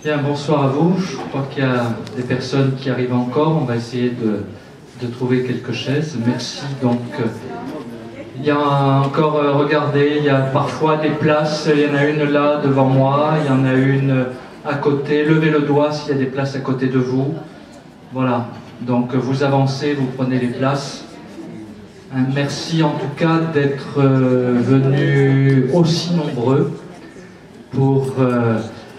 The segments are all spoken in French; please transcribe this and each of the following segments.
Bien, bonsoir à vous. Je crois qu'il y a des personnes qui arrivent encore. On va essayer de trouver quelques chaises. Merci. Donc, il y a encore, regardez, il y a parfois des places. Il y en a une là devant moi. Il y en a une à côté. Levez le doigt s'il y a des places à côté de vous. Voilà. Donc, vous avancez, vous prenez les places. Merci en tout cas d'être venus aussi nombreux pour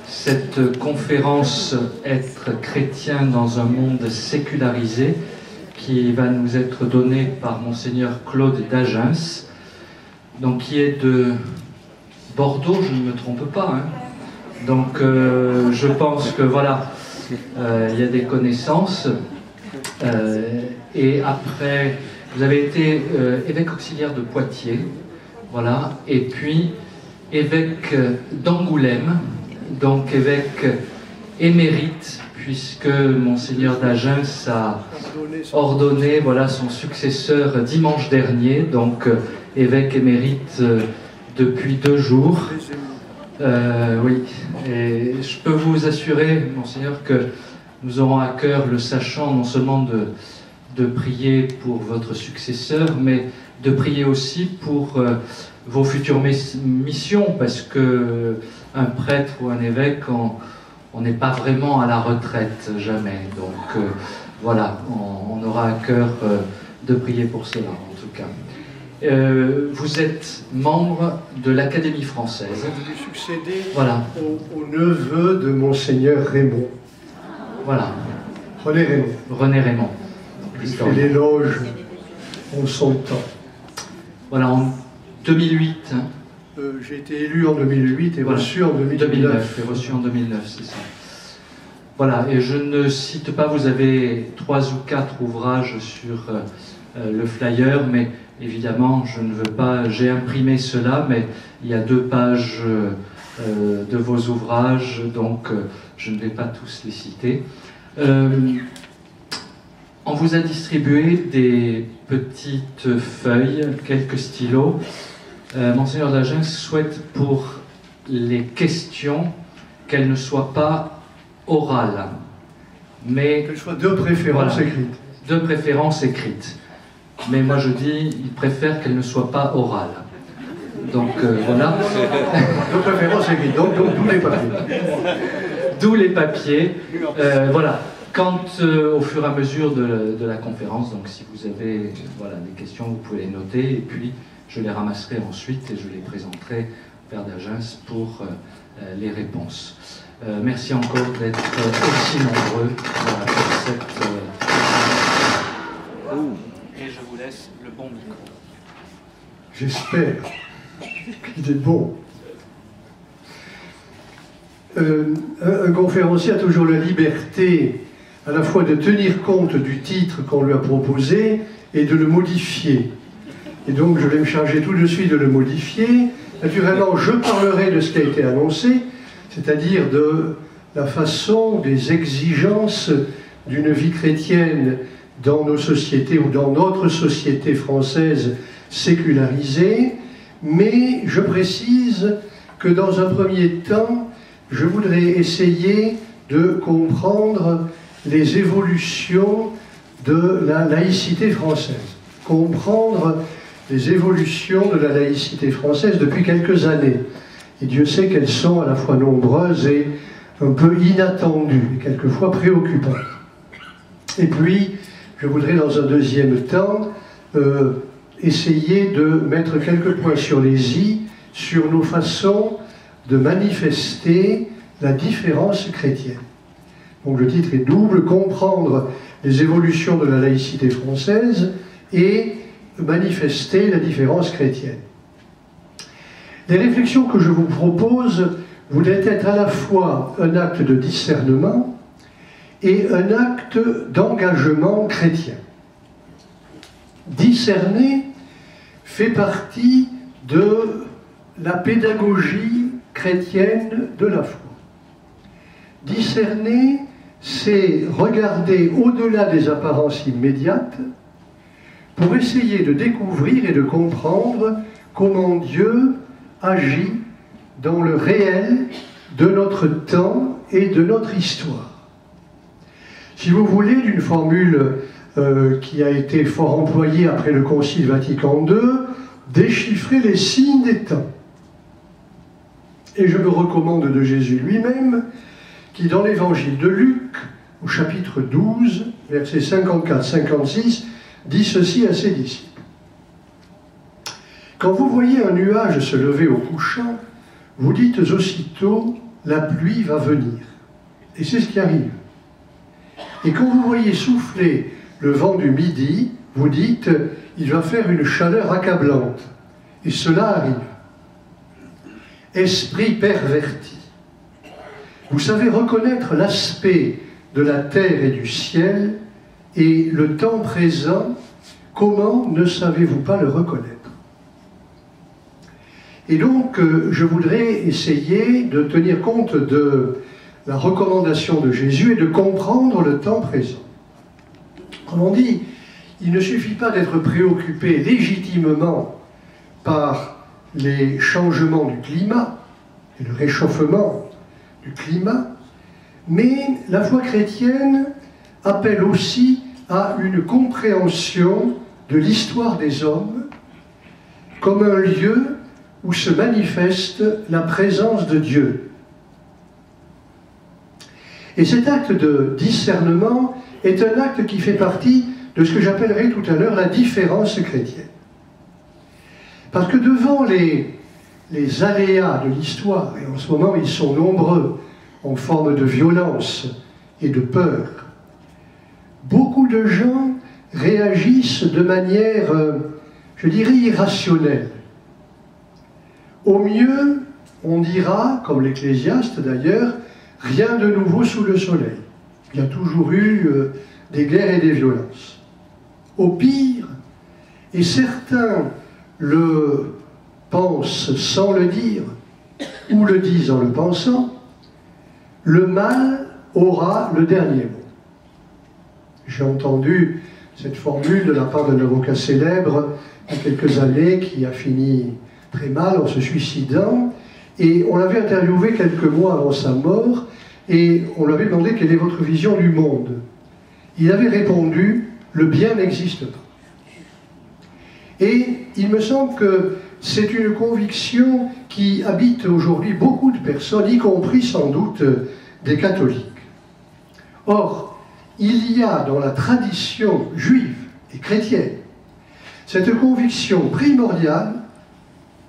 cette conférence « Être chrétien dans un monde sécularisé » qui va nous être donnée par Monseigneur Claude d'Agens, donc qui est de Bordeaux, je ne me trompe pas. Hein. Donc je pense que voilà, il y a des connaissances. Et après, vous avez été évêque auxiliaire de Poitiers, voilà, et puis évêque d'Angoulême, donc évêque émérite, puisque Monseigneur d'Agens a ordonné voilà, son successeur dimanche dernier, donc évêque émérite depuis 2 jours. Oui, et je peux vous assurer, Monseigneur, que nous aurons à cœur, le sachant, non seulement de prier pour votre successeur, mais de prier aussi pour vos futures missions, parce que un prêtre ou un évêque, on n'est pas vraiment à la retraite, jamais. Donc voilà, on aura à cœur de prier pour cela, en tout cas. Vous êtes membre de l'Académie française. Je vais succéder voilà. au neveu de Monseigneur Raymond. Voilà. René Raymond. René Raymond. Il fait l'éloge en son temps. Voilà, en 2008. Hein. J'ai été élu en 2008 et voilà. Reçu en 2009. Et reçu en 2009, c'est ça. Voilà, et je ne cite pas, vous avez 3 ou 4 ouvrages sur le flyer, mais évidemment, je ne veux pas, j'ai imprimé cela, mais il y a 2 pages de vos ouvrages, donc je ne vais pas tous les citer. On vous a distribué des petites feuilles, quelques stylos. Monseigneur d'Agens souhaite pour les questions qu'elles ne soient pas orales, mais qu'elles soient de préférence voilà, écrites. De préférence écrites. Mais moi je dis, il préfère qu'elles ne soient pas orales. Donc voilà. De préférence écrites, donc d'où les papiers. D'où les papiers. Voilà. Quand, au fur et à mesure de la conférence, donc si vous avez voilà, des questions, vous pouvez les noter, et puis je les ramasserai ensuite et je les présenterai au Père d'Agens pour les réponses. Merci encore d'être aussi nombreux voilà, pour cette... Et je vous laisse le bon micro. J'espère qu'il est bon. Un conférencier a toujours la liberté à la fois de tenir compte du titre qu'on lui a proposé et de le modifier. Et donc je vais me charger tout de suite de le modifier. Naturellement, je parlerai de ce qui a été annoncé, c'est-à-dire de la façon, des exigences d'une vie chrétienne dans nos sociétés ou dans notre société française sécularisée, mais je précise que dans un premier temps, je voudrais essayer de comprendre les évolutions de la laïcité française, comprendre les évolutions de la laïcité française depuis quelques années. Et Dieu sait qu'elles sont à la fois nombreuses et un peu inattendues, et quelquefois préoccupantes. Et puis, je voudrais dans un deuxième temps essayer de mettre quelques points sur les i sur nos façons de manifester la différence chrétienne. Donc le titre est double, comprendre les évolutions de la laïcité française et manifester la différence chrétienne. Les réflexions que je vous propose voudraient être à la fois un acte de discernement et un acte d'engagement chrétien. Discerner fait partie de la pédagogie chrétienne de la foi. Discerner, c'est regarder au-delà des apparences immédiates pour essayer de découvrir et de comprendre comment Dieu agit dans le réel de notre temps et de notre histoire. Si vous voulez, d'une formule qui a été fort employée après le Concile Vatican II, déchiffrer les signes des temps. Et je me recommande de Jésus lui-même, qui dans l'évangile de Luc, au chapitre 12, versets 54-56, dit ceci à ses disciples. Quand vous voyez un nuage se lever au couchant, vous dites aussitôt, la pluie va venir. Et c'est ce qui arrive. Et quand vous voyez souffler le vent du midi, vous dites, il va faire une chaleur accablante. Et cela arrive. Esprit perverti. Vous savez reconnaître l'aspect de la terre et du ciel, et le temps présent, comment ne savez-vous pas le reconnaître? Et donc, je voudrais essayer de tenir compte de la recommandation de Jésus et de comprendre le temps présent. Comme on dit, il ne suffit pas d'être préoccupé légitimement par les changements du climat et le réchauffement du climat, mais la foi chrétienne appelle aussi à une compréhension de l'histoire des hommes comme un lieu où se manifeste la présence de Dieu. Et cet acte de discernement est un acte qui fait partie de ce que j'appellerai tout à l'heure la différence chrétienne. Parce que devant les aléas de l'histoire, et en ce moment ils sont nombreux, en forme de violence et de peur, beaucoup de gens réagissent de manière, je dirais, irrationnelle. Au mieux, on dira, comme l'Ecclésiaste d'ailleurs, rien de nouveau sous le soleil. Il y a toujours eu des guerres et des violences. Au pire, et certains le pensent sans le dire, ou le disent en le pensant, le mal aura le dernier mot. J'ai entendu cette formule de la part d'un avocat célèbre il y a quelques années qui a fini très mal en se suicidant, et on l'avait interviewé quelques mois avant sa mort, et on lui avait demandé quelle est votre vision du monde. Il avait répondu, le bien n'existe pas. Et il me semble que c'est une conviction qui habite aujourd'hui beaucoup de personnes, y compris sans doute des catholiques. Or, il y a dans la tradition juive et chrétienne cette conviction primordiale,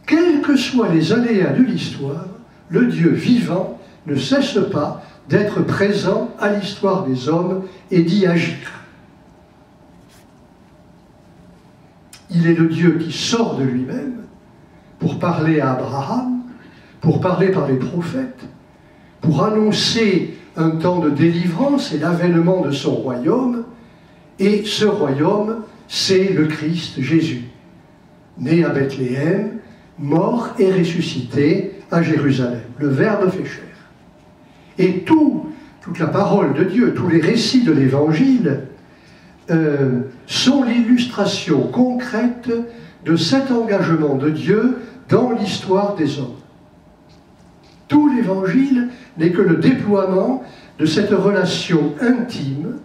quels que soient les aléas de l'histoire, le Dieu vivant ne cesse pas d'être présent à l'histoire des hommes et d'y agir. Il est le Dieu qui sort de lui-même pour parler à Abraham, pour parler par les prophètes, pour annoncer un temps de délivrance et l'avènement de son royaume, et ce royaume, c'est le Christ Jésus, né à Bethléem, mort et ressuscité à Jérusalem. Le Verbe fait chair. Et toute la parole de Dieu, tous les récits de l'Évangile sont l'illustration concrète de cet engagement de Dieu dans l'histoire des hommes. Tout l'Évangile n'est que le déploiement de cette relation intime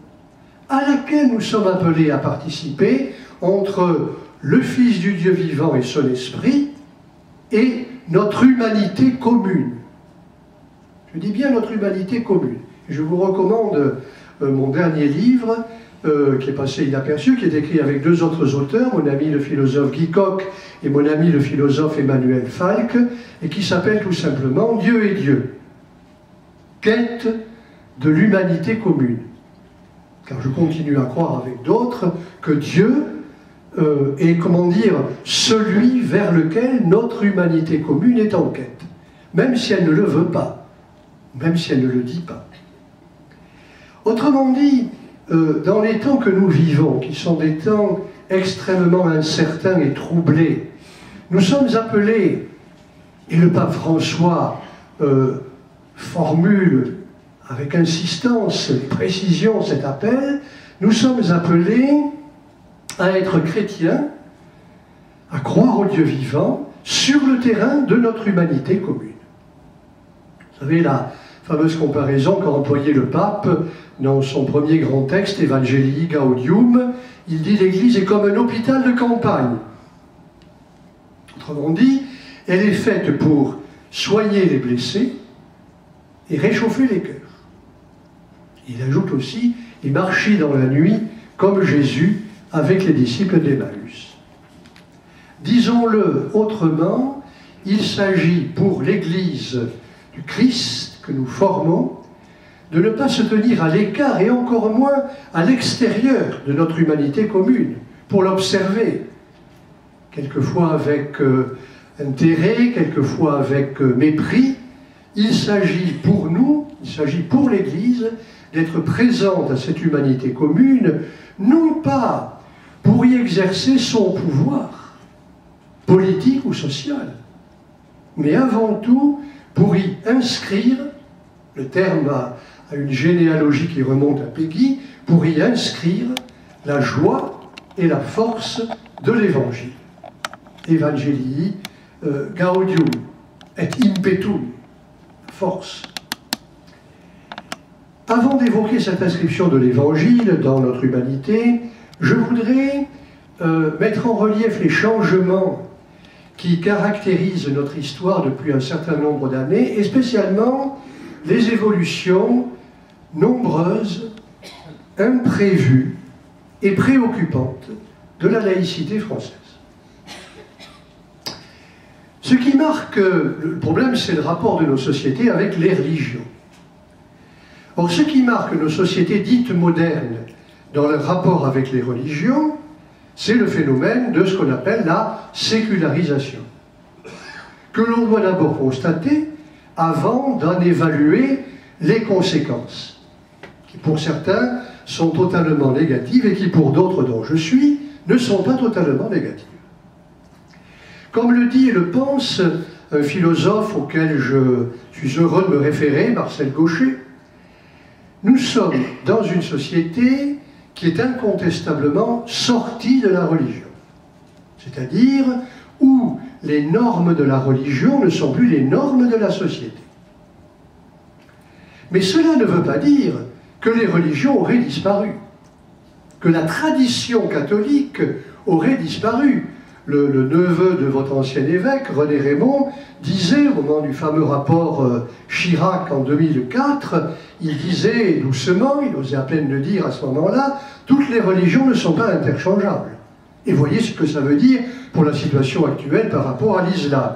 à laquelle nous sommes appelés à participer entre le Fils du Dieu vivant et son Esprit et notre humanité commune. Je dis bien notre humanité commune. Je vous recommande mon dernier livre, qui est passé inaperçu, qui est écrit avec deux autres auteurs, mon ami le philosophe Guy Coq et mon ami le philosophe Emmanuel Falk, et qui s'appelle tout simplement « Dieu et Dieu ». Quête de l'humanité commune. Car je continue à croire avec d'autres que Dieu est, comment dire, celui vers lequel notre humanité commune est en quête, même si elle ne le veut pas, même si elle ne le dit pas. Autrement dit, dans les temps que nous vivons, qui sont des temps extrêmement incertains et troublés, nous sommes appelés, et le pape François formule avec insistance et précision cet appel, nous sommes appelés à être chrétiens, à croire au Dieu vivant, sur le terrain de notre humanité commune. Vous savez, la fameuse comparaison qu'a employée le pape dans son premier grand texte, Evangelii Gaudium, il dit l'Église est comme un hôpital de campagne. Autrement dit, elle est faite pour soigner les blessés et réchauffer les cœurs. Il ajoute aussi, et marcher dans la nuit comme Jésus avec les disciples d'Emmaüs. Disons-le autrement, il s'agit pour l'Église du Christ que nous formons de ne pas se tenir à l'écart et encore moins à l'extérieur de notre humanité commune, pour l'observer, quelquefois avec intérêt, quelquefois avec mépris. Il s'agit pour nous, il s'agit pour l'Église d'être présente à cette humanité commune, non pas pour y exercer son pouvoir politique ou social, mais avant tout pour y inscrire, le terme a une généalogie qui remonte à Peggy, pour y inscrire la joie et la force de l'Évangile. Evangelii Gaudium et impetum, force. Avant d'évoquer cette inscription de l'Évangile dans notre humanité, je voudrais mettre en relief les changements qui caractérisent notre histoire depuis un certain nombre d'années, et spécialement les évolutions nombreuses, imprévues et préoccupantes de la laïcité française. Ce qui marque le problème, c'est le rapport de nos sociétés avec les religions. Or, ce qui marque nos sociétés dites modernes dans leur rapport avec les religions, c'est le phénomène de ce qu'on appelle la sécularisation, que l'on doit d'abord constater avant d'en évaluer les conséquences, qui pour certains sont totalement négatives et qui pour d'autres, dont je suis, ne sont pas totalement négatives. Comme le dit et le pense un philosophe auquel je suis heureux de me référer, Marcel Gauchet, nous sommes dans une société qui est incontestablement sortie de la religion. C'est-à-dire où les normes de la religion ne sont plus les normes de la société. Mais cela ne veut pas dire que les religions auraient disparu, que la tradition catholique aurait disparu. Le neveu de votre ancien évêque, René Raymond, disait, au moment du fameux rapport Chirac en 2004, il disait doucement, il osait à peine le dire à ce moment-là, toutes les religions ne sont pas interchangeables. Et voyez ce que ça veut dire pour la situation actuelle par rapport à l'islam.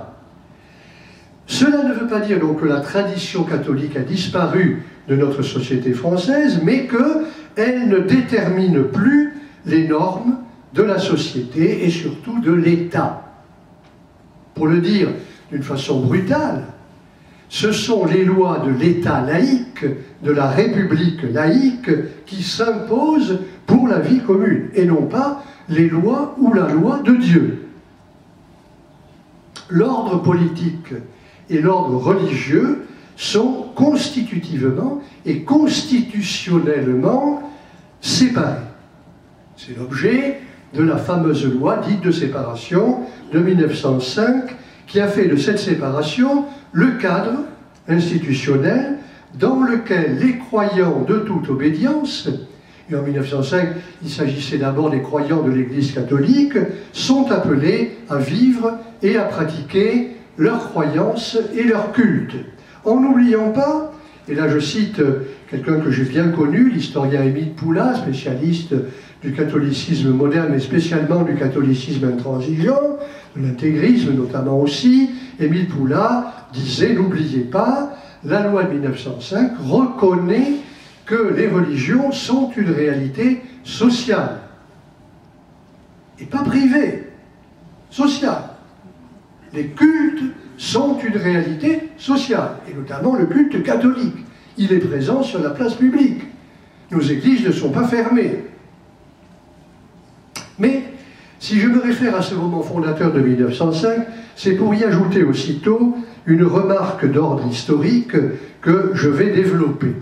Cela ne veut pas dire donc que la tradition catholique a disparu de notre société française, mais qu'elle ne détermine plus les normes de la société et surtout de l'État. Pour le dire d'une façon brutale, ce sont les lois de l'État laïque, de la République laïque, qui s'imposent pour la vie commune, et non pas les lois ou la loi de Dieu. L'ordre politique et l'ordre religieux sont constitutivement et constitutionnellement séparés. C'est l'objet de la fameuse loi dite de séparation de 1905, qui a fait de cette séparation le cadre institutionnel dans lequel les croyants de toute obédience, et en 1905 il s'agissait d'abord des croyants de l'Église catholique, sont appelés à vivre et à pratiquer leurs croyances et leur culte. En n'oubliant pas, et là je cite quelqu'un que j'ai bien connu, l'historien Émile Poula, spécialiste du catholicisme moderne et spécialement du catholicisme intransigeant, de l'intégrisme notamment aussi, Émile Poula disait, n'oubliez pas, la loi de 1905 reconnaît que les religions sont une réalité sociale, et pas privée, sociale. Les cultes sont une réalité sociale, et notamment le culte catholique. Il est présent sur la place publique. Nos églises ne sont pas fermées. Mais, si je me réfère à ce moment fondateur de 1905, c'est pour y ajouter aussitôt une remarque d'ordre historique que je vais développer.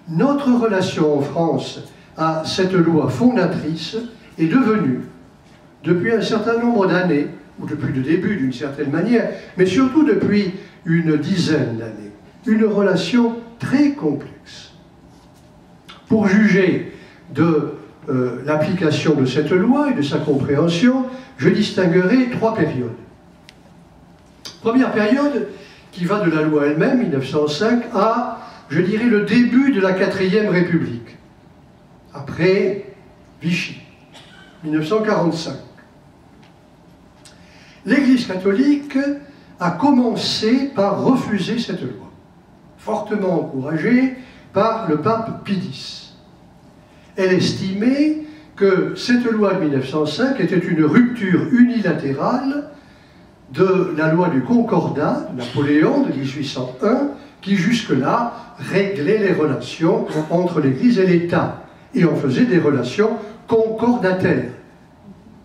Notre relation en France à cette loi fondatrice est devenue, depuis un certain nombre d'années, ou depuis le début d'une certaine manière, mais surtout depuis une dizaine d'années, une relation très complexe. Pour juger de l'application de cette loi et de sa compréhension, je distinguerai 3 périodes. Première période qui va de la loi elle-même, 1905, à, je dirais, le début de la 4e République, après Vichy, 1945. L'Église catholique a commencé par refuser cette loi, fortement encouragée par le pape Pie X. Elle estimait que cette loi de 1905 était une rupture unilatérale de la loi du Concordat de Napoléon de 1801, qui jusque-là réglait les relations entre l'Église et l'État, et en faisait des relations concordataires.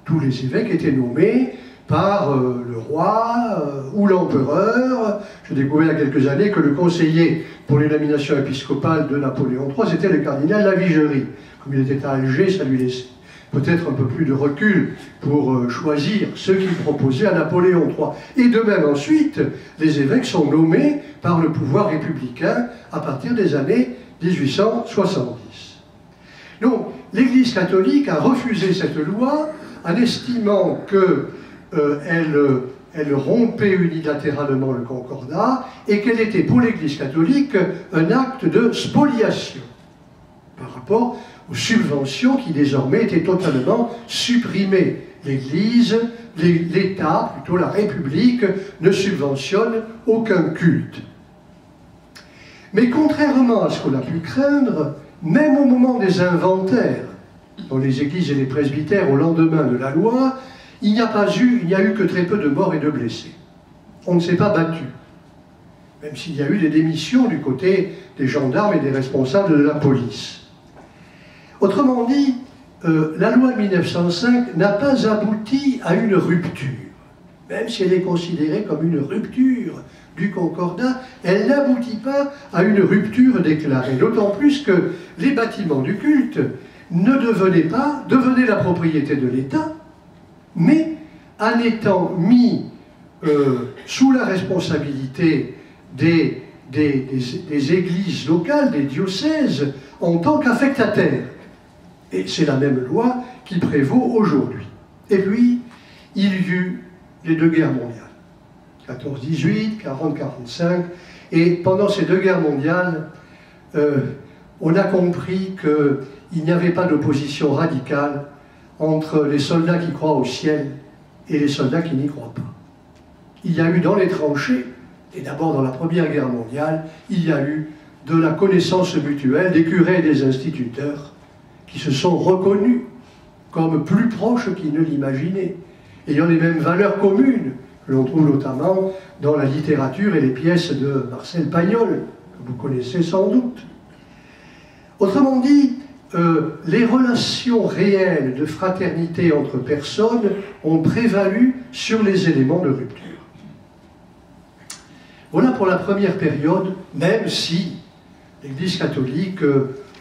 Tous les évêques étaient nommés par le roi ou l'empereur. J'ai découvert il y a quelques années que le conseiller pour les nominations épiscopales de Napoléon III, c'était le cardinal Lavigerie. Comme il était à Alger, ça lui laissait peut-être un peu plus de recul pour choisir ceux qu'il proposait à Napoléon III. Et de même ensuite, les évêques sont nommés par le pouvoir républicain à partir des années 1870. Donc, l'Église catholique a refusé cette loi en estimant qu'elle rompait unilatéralement le concordat et qu'elle était pour l'Église catholique un acte de spoliation par rapport aux subventions qui désormais étaient totalement supprimées. L'Église, l'État, plutôt la République, ne subventionne aucun culte. Mais contrairement à ce qu'on a pu craindre, même au moment des inventaires, dans les églises et les presbytères au lendemain de la loi, il n'y a eu que très peu de morts et de blessés. On ne s'est pas battu, même s'il y a eu des démissions du côté des gendarmes et des responsables de la police. Autrement dit, la loi de 1905 n'a pas abouti à une rupture. Même si elle est considérée comme une rupture du concordat, elle n'aboutit pas à une rupture déclarée. D'autant plus que les bâtiments du culte devenaient la propriété de l'État, mais en étant mis sous la responsabilité des églises locales, des diocèses, en tant qu'affectataires. Et c'est la même loi qui prévaut aujourd'hui. Et puis, il y eut les 2 guerres mondiales, 14-18, 40-45, et pendant ces 2 guerres mondiales, on a compris qu'il n'y avait pas d'opposition radicale entre les soldats qui croient au ciel et les soldats qui n'y croient pas. Il y a eu dans les tranchées, et d'abord dans la Première Guerre mondiale, il y a eu de la connaissance mutuelle des curés et des instituteurs qui se sont reconnus comme plus proches qu'ils ne l'imaginaient, ayant les mêmes valeurs communes que l'on trouve notamment dans la littérature et les pièces de Marcel Pagnol, que vous connaissez sans doute. Autrement dit, les relations réelles de fraternité entre personnes ont prévalu sur les éléments de rupture. Voilà pour la première période, même si l'Église catholique,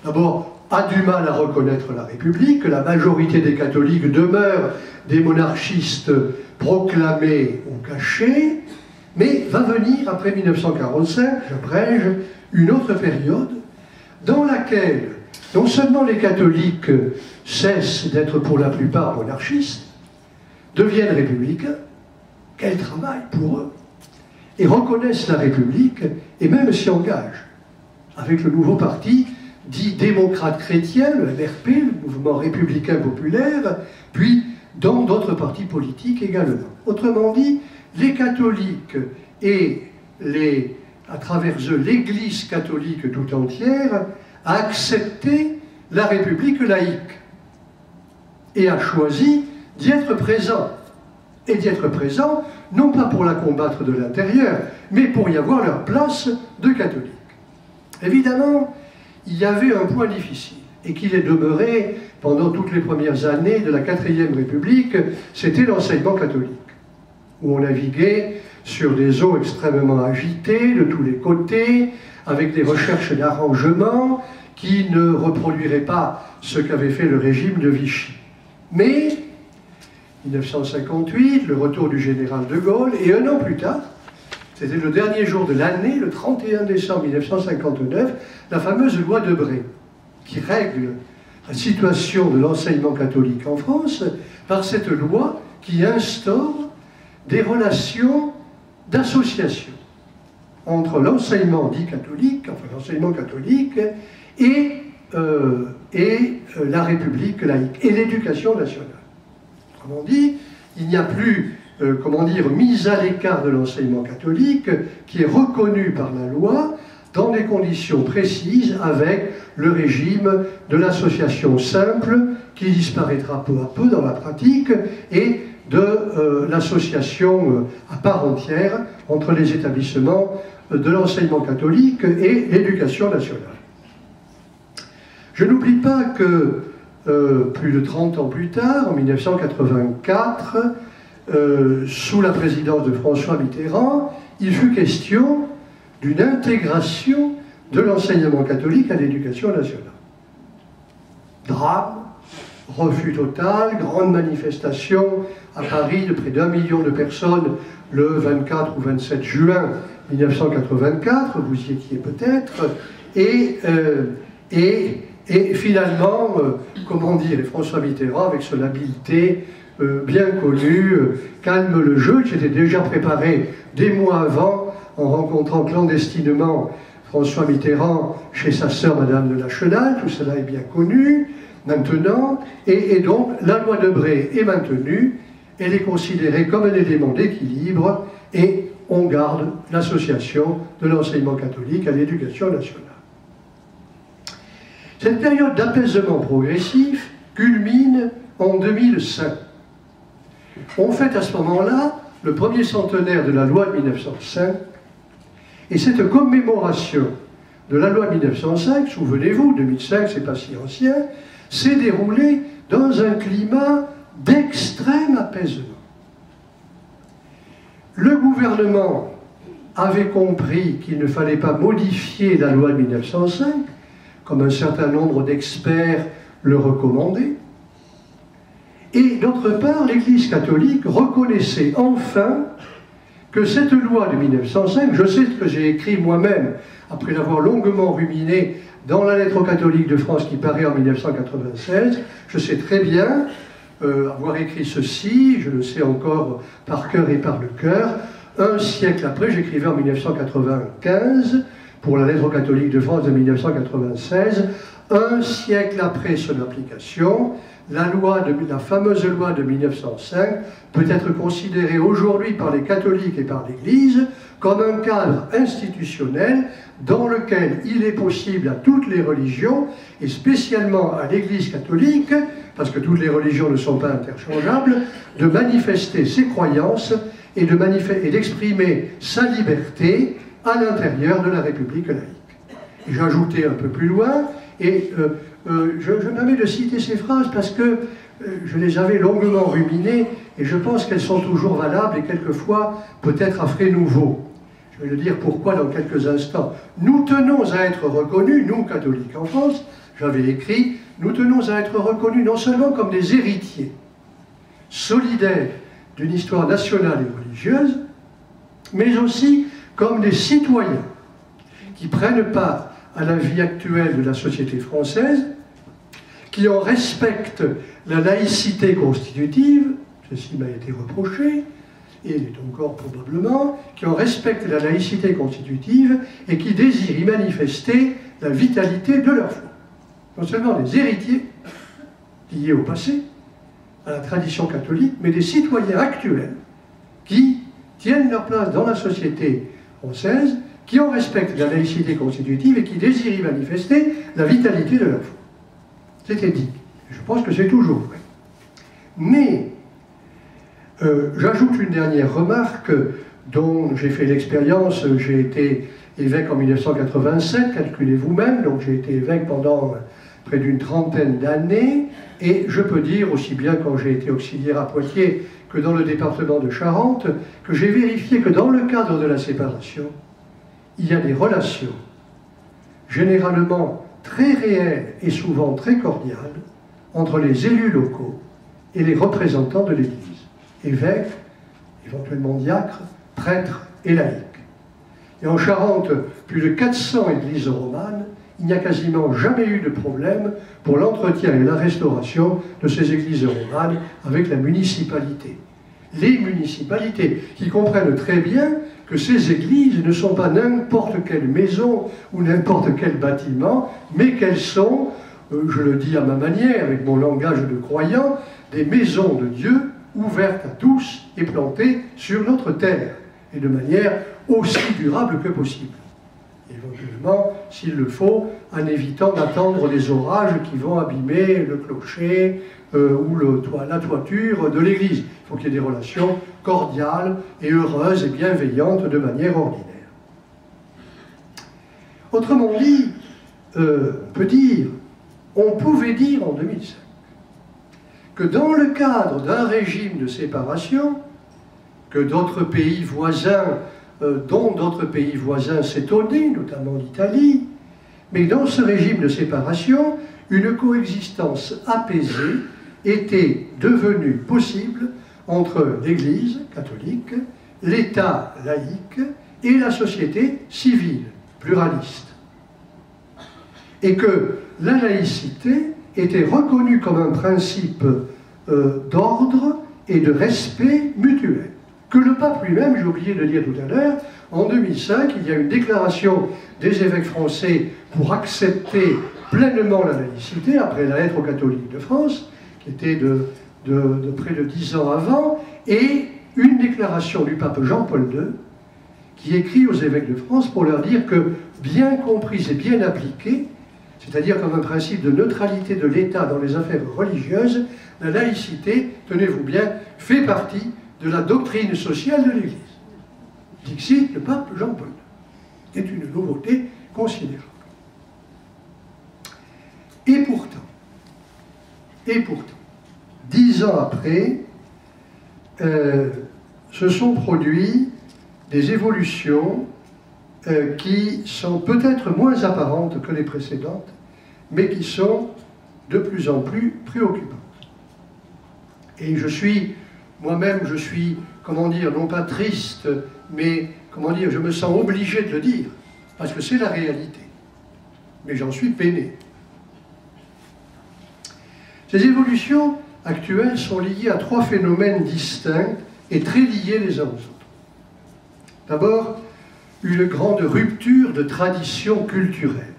d'abord, a du mal à reconnaître la République, que la majorité des catholiques demeurent des monarchistes proclamés ou cachés, mais va venir, après 1945, j'abrège, une autre période dans laquelle non seulement les catholiques cessent d'être pour la plupart monarchistes, deviennent républicains, quel travail pour eux, et reconnaissent la République et même s'y engagent avec le nouveau parti dit démocrate chrétien, le MRP, le mouvement républicain populaire, puis dans d'autres partis politiques également. Autrement dit, les catholiques et à travers eux l'Église catholique tout entière a accepté la République laïque et a choisi d'y être présent. Et d'y être présent, non pas pour la combattre de l'intérieur, mais pour y avoir leur place de catholique. Évidemment, il y avait un point difficile, et qu'il est demeuré pendant toutes les premières années de la 4e République, c'était l'enseignement catholique, où on naviguait sur des eaux extrêmement agitées de tous les côtés, avec des recherches d'arrangement qui ne reproduiraient pas ce qu'avait fait le régime de Vichy. Mais, 1958, le retour du général de Gaulle, et un an plus tard, c'était le dernier jour de l'année, le 31 décembre 1959, la fameuse loi Debré, qui règle la situation de l'enseignement catholique en France par cette loi qui instaure des relations d'association entre l'enseignement dit catholique, enfin l'enseignement catholique, et la République laïque, et l'éducation nationale. Autrement dit, il n'y a plus, comment dire, mise à l'écart de l'enseignement catholique qui est reconnu par la loi dans des conditions précises avec le régime de l'association simple qui disparaîtra peu à peu dans la pratique et de l'association à part entière entre les établissements de l'enseignement catholique et l'éducation nationale. Je n'oublie pas que plus de 30 ans plus tard, en 1984, sous la présidence de François Mitterrand, il fut question d'une intégration de l'enseignement catholique à l'éducation nationale. Drame, refus total, grande manifestation à Paris de près d'1 million de personnes le 24 ou 27 juin 1984, vous y étiez peut-être, et finalement, comment dire, et François Mitterrand, avec son habileté bien connue, calme le jeu, qui était déjà préparé des mois avant, en rencontrant clandestinement François Mitterrand chez sa sœur Madame de la Chenal, tout cela est bien connu maintenant, et donc la loi Debré est maintenue, elle est considérée comme un élément d'équilibre, et on garde l'association de l'enseignement catholique à l'éducation nationale. Cette période d'apaisement progressif culmine en 2005. On fête à ce moment-là le premier centenaire de la loi de 1905, et cette commémoration de la loi de 1905, souvenez-vous, 2005, c'est pas si ancien, s'est déroulée dans un climat d'extrême apaisement. Le gouvernement avait compris qu'il ne fallait pas modifier la loi de 1905, comme un certain nombre d'experts le recommandaient, et d'autre part, l'Église catholique reconnaissait enfin que cette loi de 1905, je sais ce que j'ai écrit moi-même, après l'avoir longuement ruminé dans la lettre aux catholiques de France qui paraît en 1996, je sais très bien avoir écrit ceci, je le sais encore par cœur et par le cœur, un siècle après, j'écrivais en 1995, pour la lettre aux catholiques de France de 1996, un siècle après son application, la fameuse loi de 1905 peut être considérée aujourd'hui par les catholiques et par l'Église comme un cadre institutionnel dans lequel il est possible à toutes les religions, et spécialement à l'Église catholique, parce que toutes les religions ne sont pas interchangeables, de manifester ses croyances et d'exprimer sa liberté à l'intérieur de la République laïque. Et j'ajoutais un peu plus loin, et je me permets de citer ces phrases parce que je les avais longuement ruminées et je pense qu'elles sont toujours valables et quelquefois peut-être à frais nouveaux. Je vais le dire pourquoi dans quelques instants. Nous tenons à être reconnus, nous catholiques en France, j'avais écrit, nous tenons à être reconnus non seulement comme des héritiers solidaires d'une histoire nationale et religieuse, mais aussi comme des citoyens qui prennent part à la vie actuelle de la société française, qui en respectent la laïcité constitutive, ceci m'a été reproché, et l'est encore probablement, qui en respectent la laïcité constitutive et qui désirent y manifester la vitalité de leur foi. Non seulement des héritiers, liés au passé, à la tradition catholique, mais des citoyens actuels qui tiennent leur place dans la société française, qui en respectent la laïcité constitutive et qui désirent y manifester la vitalité de leur foi. C'était dit. Je pense que c'est toujours vrai. Mais, j'ajoute une dernière remarque dont j'ai fait l'expérience. J'ai été évêque en 1987, calculez vous-même, donc j'ai été évêque pendant près d'une trentaine d'années, et je peux dire, aussi bien quand j'ai été auxiliaire à Poitiers que dans le département de Charente, que j'ai vérifié que dans le cadre de la séparation, il y a des relations généralement très réelles et souvent très cordiales entre les élus locaux et les représentants de l'Église, évêques, éventuellement diacres, prêtres et laïcs. Et en Charente, plus de 400 églises romanes, il n'y a quasiment jamais eu de problème pour l'entretien et la restauration de ces églises romanes avec la municipalité. Les municipalités qui comprennent très bien que ces églises ne sont pas n'importe quelle maison ou n'importe quel bâtiment, mais qu'elles sont, je le dis à ma manière, avec mon langage de croyant, des maisons de Dieu ouvertes à tous et plantées sur notre terre, et de manière aussi durable que possible. Éventuellement, s'il le faut, en évitant d'attendre les orages qui vont abîmer le clocher ou la toiture de l'église. Il faut qu'il y ait des relations cordiales et heureuses et bienveillantes de manière ordinaire. Autrement dit, on pouvait dire en 2005 que dans le cadre d'un régime de séparation, que d'autres pays voisins, dont d'autres pays voisins s'étonnaient, notamment l'Italie, mais dans ce régime de séparation, une coexistence apaisée était devenue possible entre l'Église catholique, l'État laïque et la société civile pluraliste. Et que la laïcité était reconnue comme un principe d'ordre et de respect mutuel. Que le pape lui-même, j'ai oublié de dire tout à l'heure, en 2005, il y a une déclaration des évêques français pour accepter pleinement la laïcité, après la lettre aux catholiques de France, qui était de près de 10 ans avant, et une déclaration du pape Jean-Paul II, qui écrit aux évêques de France pour leur dire que, bien comprise et bien appliquée, c'est-à-dire comme un principe de neutralité de l'État dans les affaires religieuses, la laïcité, tenez-vous bien, fait partie de la doctrine sociale de l'Église. Dixit le pape Jean-Paul. C'est une nouveauté considérable. Et pourtant, 10 ans après, se sont produits des évolutions qui sont peut-être moins apparentes que les précédentes, mais qui sont de plus en plus préoccupantes. Et moi-même, je suis, comment dire, non pas triste, mais, comment dire, je me sens obligé de le dire, parce que c'est la réalité. Mais j'en suis peiné. Ces évolutions actuelles sont liées à 3 phénomènes distincts et très liés les uns aux autres. D'abord, une grande rupture de tradition culturelle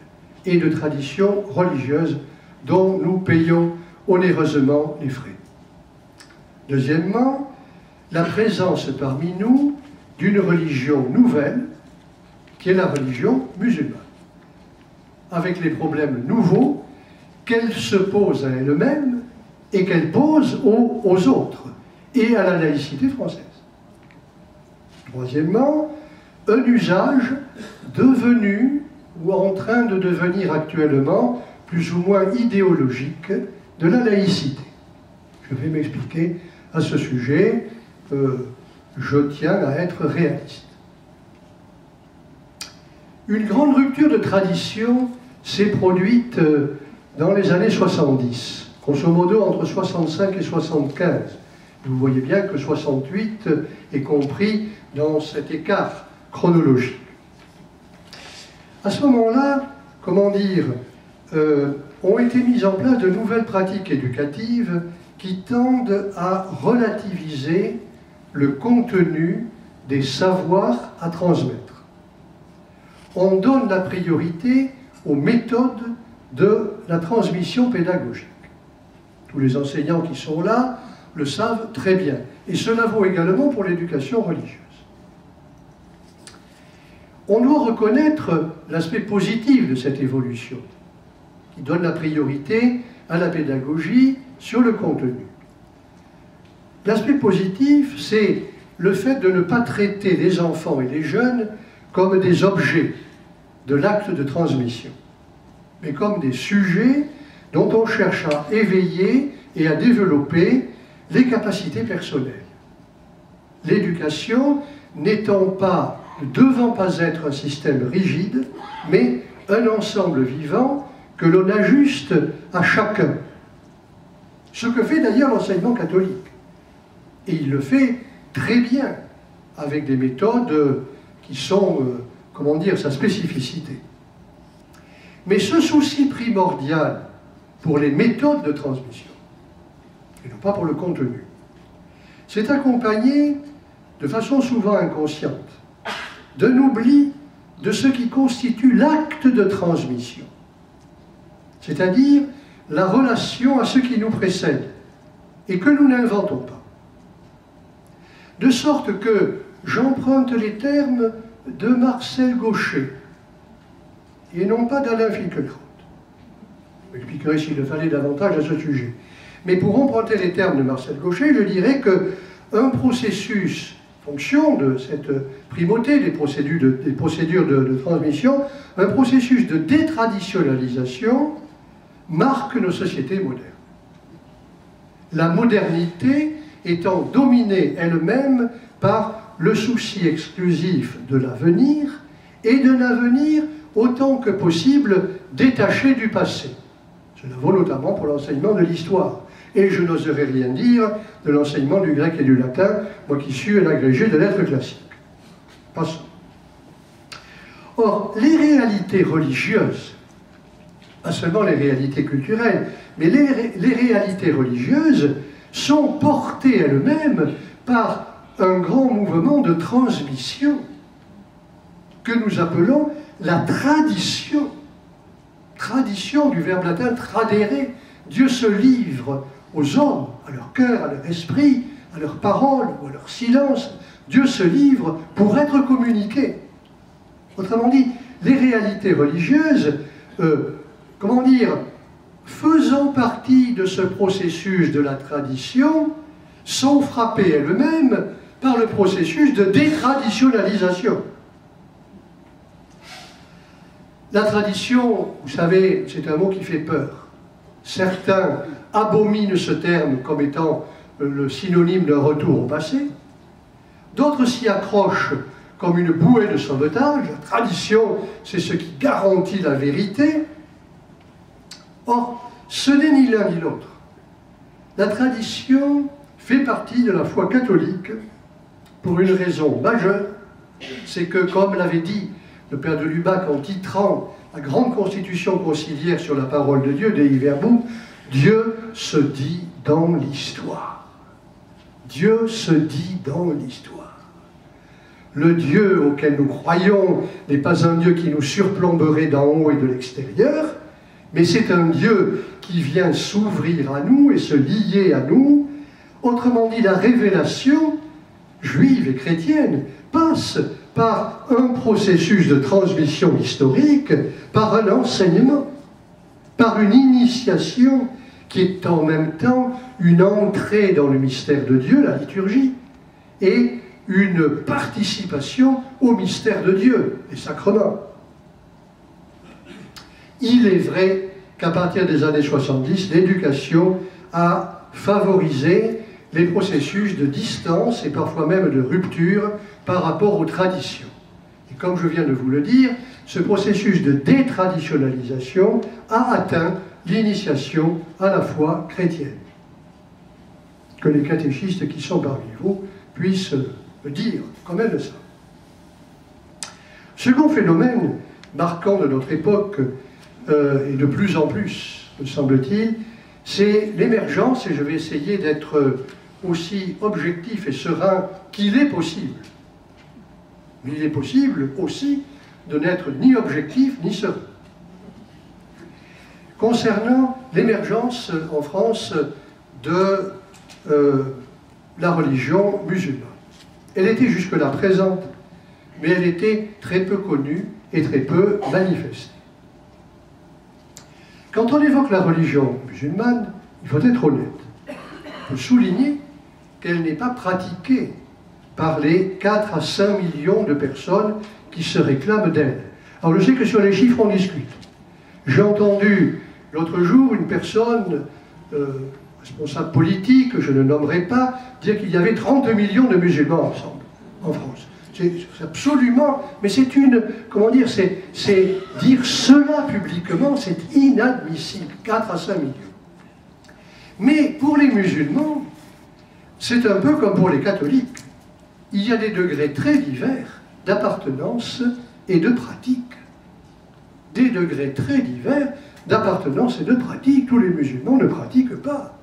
et de tradition religieuse dont nous payons onéreusement les frais. Deuxièmement, la présence parmi nous d'une religion nouvelle, qui est la religion musulmane, avec les problèmes nouveaux qu'elle se pose à elle-même et qu'elle pose aux autres, et à la laïcité française. Troisièmement, un usage devenu, ou en train de devenir actuellement, plus ou moins idéologique, de la laïcité. Je vais m'expliquer à ce sujet, je tiens à être réaliste. Une grande rupture de tradition s'est produite dans les années 70, grosso modo entre 65 et 75. Vous voyez bien que 68 est compris dans cet écart chronologique. À ce moment-là, comment dire, ont été mises en place de nouvelles pratiques éducatives qui tendent à relativiser le contenu des savoirs à transmettre. On donne la priorité aux méthodes de la transmission pédagogique. Tous les enseignants qui sont là le savent très bien. Et cela vaut également pour l'éducation religieuse. On doit reconnaître l'aspect positif de cette évolution, qui donne la priorité à la pédagogie sur le contenu. L'aspect positif, c'est le fait de ne pas traiter les enfants et les jeunes comme des objets de l'acte de transmission, mais comme des sujets dont on cherche à éveiller et à développer les capacités personnelles. L'éducation devant pas être un système rigide, mais un ensemble vivant que l'on ajuste à chacun. Ce que fait d'ailleurs l'enseignement catholique. Et il le fait très bien, avec des méthodes qui sont comment dire, sa spécificité. Mais ce souci primordial pour les méthodes de transmission, et non pas pour le contenu, s'est accompagné, de façon souvent inconsciente, d'un oubli de ce qui constitue l'acte de transmission, c'est-à-dire la relation à ce qui nous précède et que nous n'inventons pas. De sorte que j'emprunte les termes de Marcel Gauchet et non pas d'Alain Finkielkraut. Je m'expliquerai s'il le fallait davantage à ce sujet. Mais pour emprunter les termes de Marcel Gauchet, je dirais qu'un processus, fonction de cette primauté des procédures de transmission, un processus de détraditionnalisation marque nos sociétés modernes. La modernité étant dominée elle-même par le souci exclusif de l'avenir et d'un avenir autant que possible détaché du passé. Cela vaut notamment pour l'enseignement de l'histoire. Et je n'oserais rien dire de l'enseignement du grec et du latin, moi qui suis un agrégé de lettres classiques. Passons. Or, les réalités religieuses, pas seulement les réalités culturelles, mais les réalités religieuses sont portées elles-mêmes par un grand mouvement de transmission que nous appelons la tradition. Tradition du verbe latin tradere. Dieu se livre aux hommes, à leur cœur, à leur esprit, à leurs paroles ou à leur silence. Dieu se livre pour être communiqué. Autrement dit, les réalités religieuses, comment dire, faisant partie de ce processus de la tradition, sont frappées elles-mêmes par le processus de détraditionnalisation. La tradition, vous savez, c'est un mot qui fait peur. Certains abominent ce terme comme étant le synonyme d'un retour au passé. D'autres s'y accrochent comme une bouée de sauvetage. La tradition, c'est ce qui garantit la vérité. Or, ce n'est ni l'un ni l'autre. La tradition fait partie de la foi catholique pour une raison majeure, c'est que, comme l'avait dit le père de Lubac en titrant la grande constitution conciliaire sur la parole de Dieu, Dei Verbum, Dieu se dit dans l'histoire. Dieu se dit dans l'histoire. Le Dieu auquel nous croyons n'est pas un Dieu qui nous surplomberait d'en haut et de l'extérieur, mais c'est un Dieu qui vient s'ouvrir à nous et se lier à nous. Autrement dit, la révélation juive et chrétienne passe par un processus de transmission historique, par un enseignement, par une initiation qui est en même temps une entrée dans le mystère de Dieu, la liturgie, et une participation au mystère de Dieu, les sacrements. Il est vrai qu'à partir des années 70, l'éducation a favorisé les processus de distance et parfois même de rupture par rapport aux traditions. Et comme je viens de vous le dire, ce processus de détraditionnalisation a atteint l'initiation à la foi chrétienne. Que les catéchistes qui sont parmi vous puissent le dire, comme elles le savent. Second phénomène marquant de notre époque, et de plus en plus, me semble-t-il, c'est l'émergence, et je vais essayer d'être aussi objectif et serein qu'il est possible. Mais il est possible aussi de n'être ni objectif ni serein. Concernant l'émergence en France de la religion musulmane. Elle était jusque-là présente, mais elle était très peu connue et très peu manifestée. Quand on évoque la religion musulmane, il faut être honnête. Il faut souligner qu'elle n'est pas pratiquée par les 4 à 5 millions de personnes qui se réclament d'elle. Alors je sais que sur les chiffres on discute. J'ai entendu l'autre jour une personne, responsable politique, je ne nommerai pas, dire qu'il y avait 32 millions de musulmans ensemble, en France. C'est absolument, mais c'est une, comment dire, c'est dire cela publiquement, c'est inadmissible, 4 à 5 millions. Mais pour les musulmans, c'est un peu comme pour les catholiques. Il y a des degrés très divers d'appartenance et de pratique. Des degrés très divers d'appartenance et de pratique. Tous les musulmans ne pratiquent pas.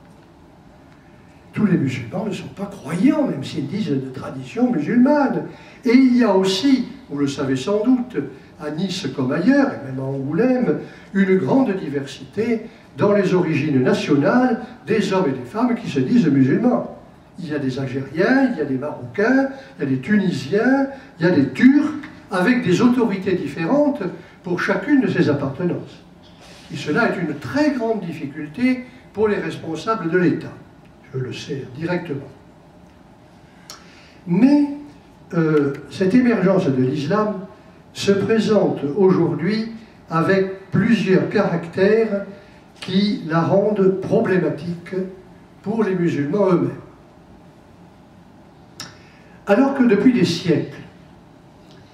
Tous les musulmans ne sont pas croyants, même s'ils disent de tradition musulmane. Et il y a aussi, vous le savez sans doute, à Nice comme ailleurs, et même à Angoulême, une grande diversité dans les origines nationales des hommes et des femmes qui se disent musulmans. Il y a des Algériens, il y a des Marocains, il y a des Tunisiens, il y a des Turcs, avec des autorités différentes pour chacune de ces appartenances. Et cela est une très grande difficulté pour les responsables de l'État. Je le sais directement. Mais cette émergence de l'islam se présente aujourd'hui avec plusieurs caractères qui la rendent problématique pour les musulmans eux-mêmes. Alors que depuis des siècles,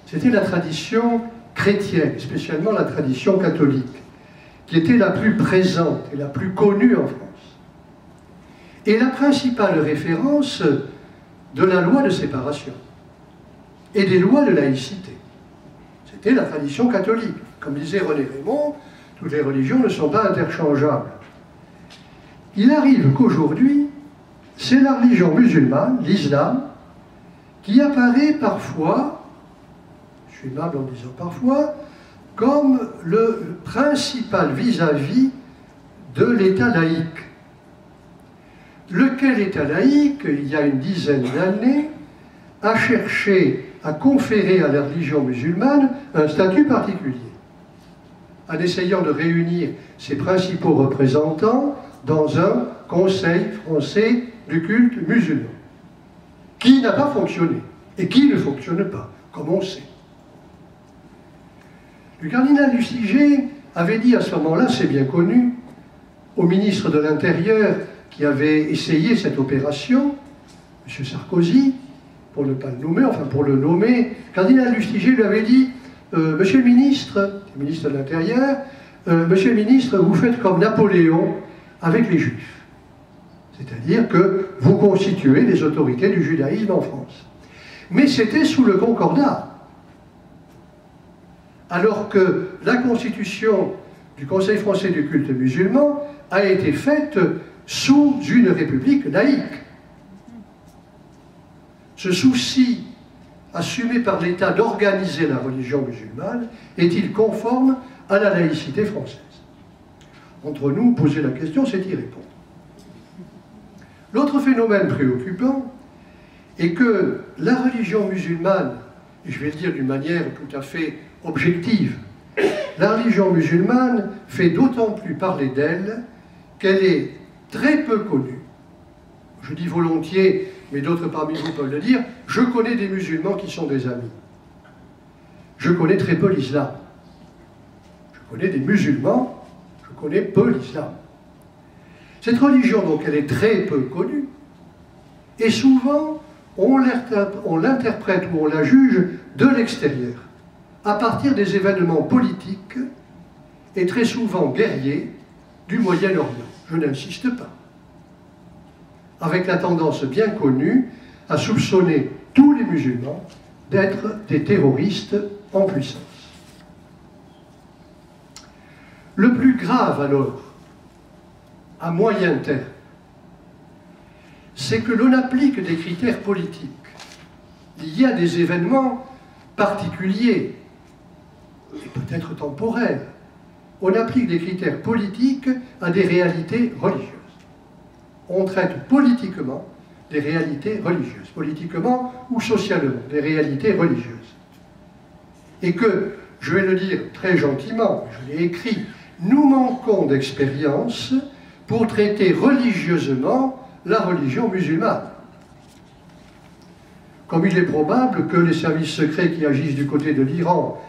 c'était la tradition chrétienne, spécialement la tradition catholique, qui était la plus présente et la plus connue en France. Et la principale référence de la loi de séparation et des lois de laïcité. C'était la tradition catholique. Comme disait René Raymond, toutes les religions ne sont pas interchangeables. Il arrive qu'aujourd'hui, c'est la religion musulmane, l'islam, qui apparaît parfois, je suis aimable en disant parfois, comme le principal vis-à-vis de l'État laïque. Lequel État laïque, il y a une dizaine d'années, a cherché à conférer à la religion musulmane un statut particulier, en essayant de réunir ses principaux représentants dans un Conseil français du culte musulman, qui n'a pas fonctionné, et qui ne fonctionne pas, comme on sait. Le cardinal Lustiger avait dit à ce moment-là, c'est bien connu, au ministre de l'Intérieur qui avait essayé cette opération, M. Sarkozy, pour ne pas le nommer, enfin pour le nommer, le cardinal Lustiger lui avait dit Monsieur le ministre de l'Intérieur, Monsieur le ministre, vous faites comme Napoléon avec les Juifs. C'est-à-dire que vous constituez les autorités du judaïsme en France. Mais c'était sous le Concordat. Alors que la constitution du Conseil français du culte musulman a été faite sous une république laïque. Ce souci assumé par l'État d'organiser la religion musulmane est-il conforme à la laïcité française? Entre nous, poser la question, c'est y répondre. L'autre phénomène préoccupant est que la religion musulmane, et je vais le dire d'une manière tout à fait objective, la religion musulmane fait d'autant plus parler d'elle qu'elle est très peu connue. Je dis volontiers, mais d'autres parmi vous peuvent le dire, je connais des musulmans qui sont des amis. Je connais très peu l'islam. Je connais des musulmans, je connais peu l'islam. Cette religion, donc, elle est très peu connue, et souvent, on l'interprète ou on la juge de l'extérieur, à partir des événements politiques, et très souvent guerriers, du Moyen-Orient. Je n'insiste pas. Avec la tendance bien connue à soupçonner tous les musulmans d'être des terroristes en puissance. Le plus grave alors, à moyen terme, c'est que l'on applique des critères politiques. Il y a des événements particuliers, et peut-être temporaires. On applique des critères politiques à des réalités religieuses. On traite politiquement des réalités religieuses, politiquement ou socialement, des réalités religieuses. Et que, je vais le dire très gentiment, je l'ai écrit, nous manquons d'expérience pour traiter religieusement la religion musulmane. Comme il est probable que les services secrets qui agissent du côté de l'Iran,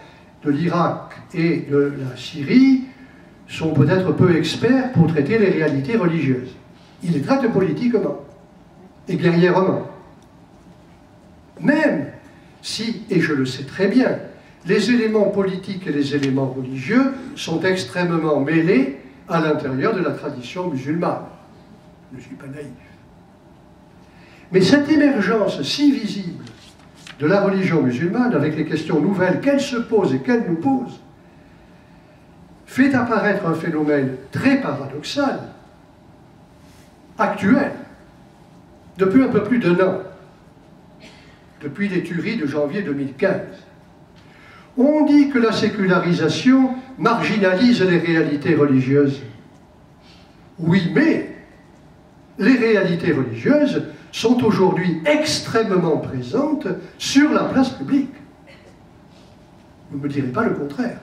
de l'Irak et de la Syrie sont peut-être peu experts pour traiter les réalités religieuses. Ils les traitent politiquement et guerrièrement. Même si, et je le sais très bien, les éléments politiques et les éléments religieux sont extrêmement mêlés à l'intérieur de la tradition musulmane. Je ne suis pas naïf. Mais cette émergence si visible de la religion musulmane, avec les questions nouvelles qu'elle se pose et qu'elle nous pose, fait apparaître un phénomène très paradoxal, actuel, depuis un peu plus d'un an, depuis les tueries de janvier 2015. On dit que la sécularisation marginalise les réalités religieuses. Oui, mais les réalités religieuses sont aujourd'hui extrêmement présentes sur la place publique. Vous ne me direz pas le contraire.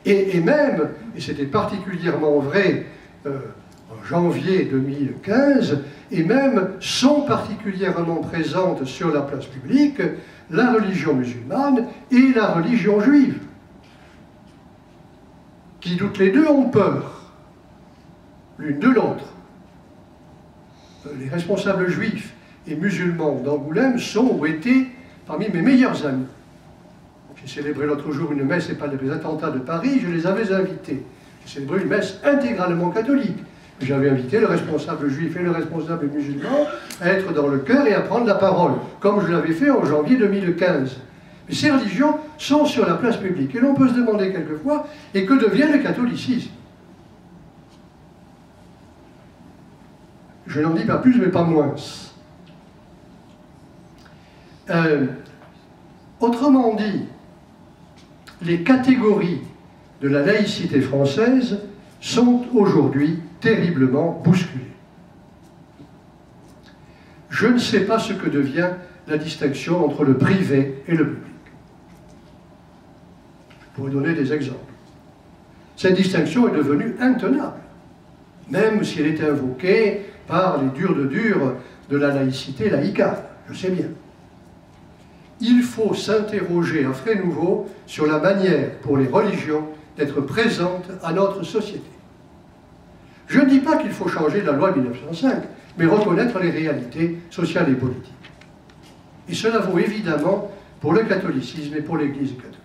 Et même, et c'était particulièrement vrai en janvier 2015, et même sont particulièrement présentes sur la place publique la religion musulmane et la religion juive, qui toutes les deux ont peur, l'une de l'autre. Les responsables juifs et musulmans d'Angoulême sont ou étaient parmi mes meilleurs amis. J'ai célébré l'autre jour une messe, et pas les attentats de Paris, je les avais invités. J'ai célébré une messe intégralement catholique. J'avais invité le responsable juif et le responsable musulman à être dans le chœur et à prendre la parole, comme je l'avais fait en janvier 2015. Mais ces religions sont sur la place publique. Et l'on peut se demander quelquefois, et que devient le catholicisme? Je n'en dis pas plus, mais pas moins. Autrement dit, les catégories de la laïcité française sont aujourd'hui terriblement bousculées. Je ne sais pas ce que devient la distinction entre le privé et le public. Je pourrais donner des exemples. Cette distinction est devenue intenable, même si elle était invoquée par les durs de durs de la laïcité laïcale, je sais bien. Il faut s'interroger à frais nouveaux sur la manière pour les religions d'être présentes à notre société. Je ne dis pas qu'il faut changer la loi de 1905, mais reconnaître les réalités sociales et politiques. Et cela vaut évidemment pour le catholicisme et pour l'Église catholique.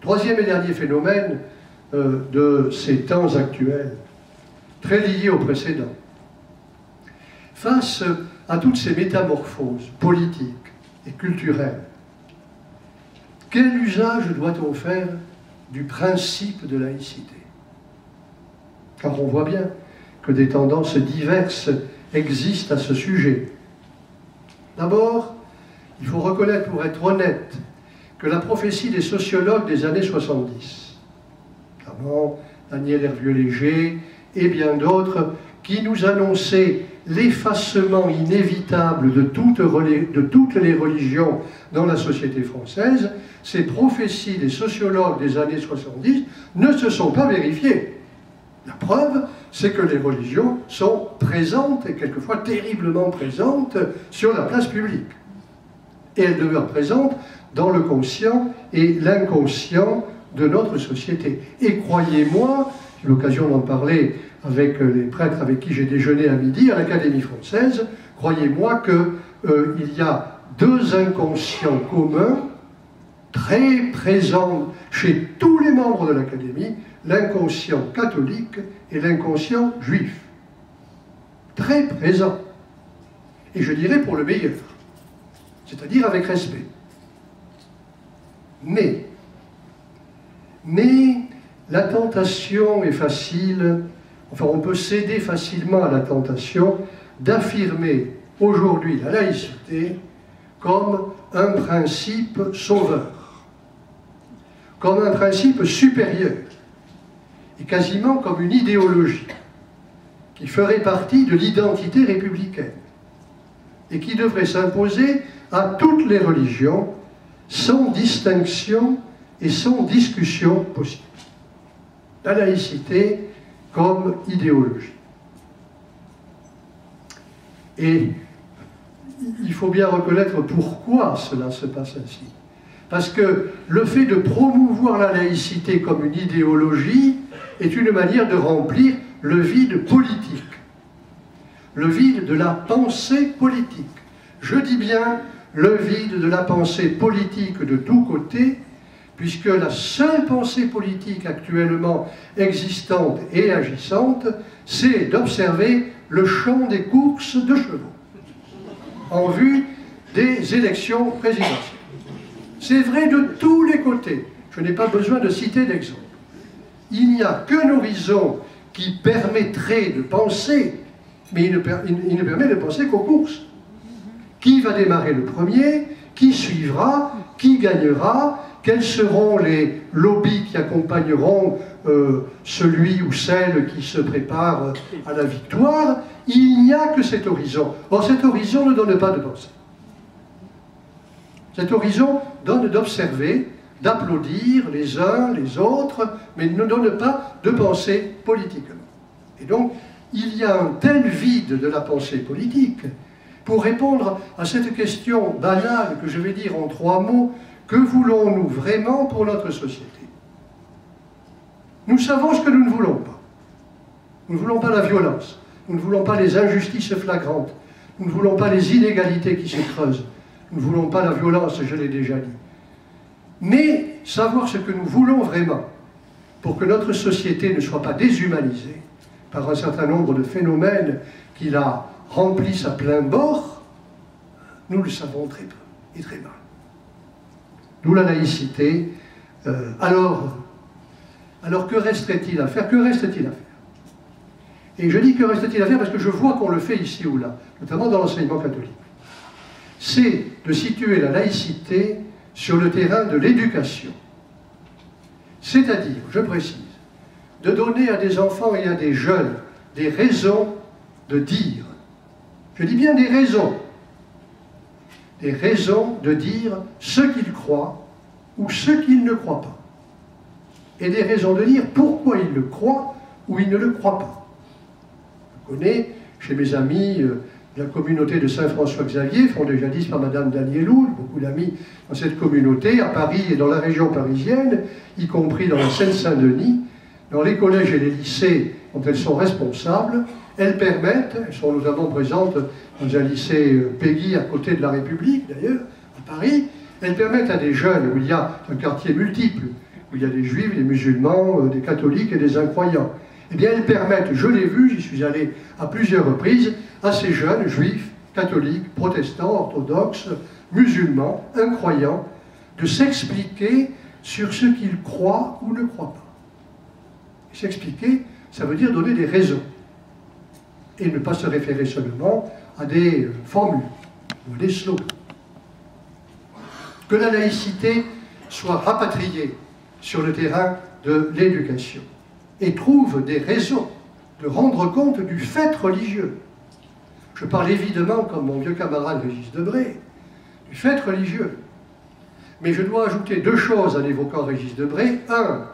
Troisième et dernier phénomène de ces temps actuels, très lié au précédent. Face à toutes ces métamorphoses politiques et culturelles, quel usage doit-on faire du principe de laïcité? Car on voit bien que des tendances diverses existent à ce sujet. D'abord, il faut reconnaître, pour être honnête, que la prophétie des sociologues des années 70, notamment Daniel Hervieux-Léger et bien d'autres, qui nous annonçaient l'effacement inévitable de toutes les religions dans la société française, ces prophéties des sociologues des années 70 ne se sont pas vérifiées. La preuve, c'est que les religions sont présentes, et quelquefois terriblement présentes, sur la place publique. Et elles demeurent présentes dans le conscient et l'inconscient de notre société. Et croyez-moi, j'ai l'occasion d'en parler avec les prêtres avec qui j'ai déjeuné à midi à l'Académie française, croyez-moi qu'il y a deux inconscients communs très présents chez tous les membres de l'Académie, l'inconscient catholique et l'inconscient juif. Très présents. Et je dirais pour le meilleur, c'est-à-dire avec respect. Mais la tentation est facile. Enfin, on peut céder facilement à la tentation d'affirmer aujourd'hui la laïcité comme un principe sauveur, comme un principe supérieur, et quasiment comme une idéologie qui ferait partie de l'identité républicaine et qui devrait s'imposer à toutes les religions sans distinction et sans discussion possible. La laïcité comme idéologie. Et il faut bien reconnaître pourquoi cela se passe ainsi. Parce que le fait de promouvoir la laïcité comme une idéologie est une manière de remplir le vide politique, le vide de la pensée politique. Je dis bien le vide de la pensée politique de tous côtés, puisque la seule pensée politique actuellement existante et agissante, c'est d'observer le champ des courses de chevaux, en vue des élections présidentielles. C'est vrai de tous les côtés. Je n'ai pas besoin de citer d'exemple. Il n'y a qu'un horizon qui permettrait de penser, mais il ne permet de penser qu'aux courses. Qui va démarrer le premier? Qui suivra? Qui gagnera? Quels seront les lobbies qui accompagneront celui ou celle qui se prépare à la victoire? Il n'y a que cet horizon. Or, cet horizon ne donne pas de pensée. Cet horizon donne d'observer, d'applaudir les uns, les autres, mais ne donne pas de pensée politiquement. Et donc, il y a un tel vide de la pensée politique. Pour répondre à cette question banale que je vais dire en 3 mots, que voulons-nous vraiment pour notre société? Nous savons ce que nous ne voulons pas. Nous ne voulons pas la violence, nous ne voulons pas les injustices flagrantes, nous ne voulons pas les inégalités qui se creusent, nous ne voulons pas la violence, je l'ai déjà dit. Mais savoir ce que nous voulons vraiment, pour que notre société ne soit pas déshumanisée par un certain nombre de phénomènes qui la remplissent à plein bord, nous le savons très peu et très mal. D'où la laïcité. Alors que resterait-il à faire? Que reste-t-il à faire? Et je dis que reste-t-il à faire parce que je vois qu'on le fait ici ou là, notamment dans l'enseignement catholique. C'est de situer la laïcité sur le terrain de l'éducation. C'est-à-dire, je précise, de donner à des enfants et à des jeunes des raisons de dire. Je dis bien des raisons. Des raisons de dire ce qu'ils croient ou ce qu'ils ne croient pas. Et des raisons de dire pourquoi ils le croient ou ils ne le croient pas. Je connais, chez mes amis de la communauté de Saint-François-Xavier, fondée jadis par Madame Danielou, beaucoup d'amis dans cette communauté, à Paris et dans la région parisienne, y compris dans la Seine-Saint-Denis, dans les collèges et les lycées dont elles sont responsables, elles permettent, elles sont notamment présentes dans un lycée Péguy à côté de la République d'ailleurs, à Paris, elles permettent à des jeunes, où il y a un quartier multiple, où il y a des juifs, des musulmans, des catholiques et des incroyants, eh bien elles permettent, je l'ai vu, j'y suis allé à plusieurs reprises, à ces jeunes juifs, catholiques, protestants, orthodoxes, musulmans, incroyants, de s'expliquer sur ce qu'ils croient ou ne croient pas. Et s'expliquer, ça veut dire donner des raisons. Et ne pas se référer seulement à des formules ou des slogans. Que la laïcité soit rapatriée sur le terrain de l'éducation et trouve des raisons de rendre compte du fait religieux. Je parle évidemment, comme mon vieux camarade Régis Debray, du fait religieux. Mais je dois ajouter 2 choses en évoquant Régis Debray. 1,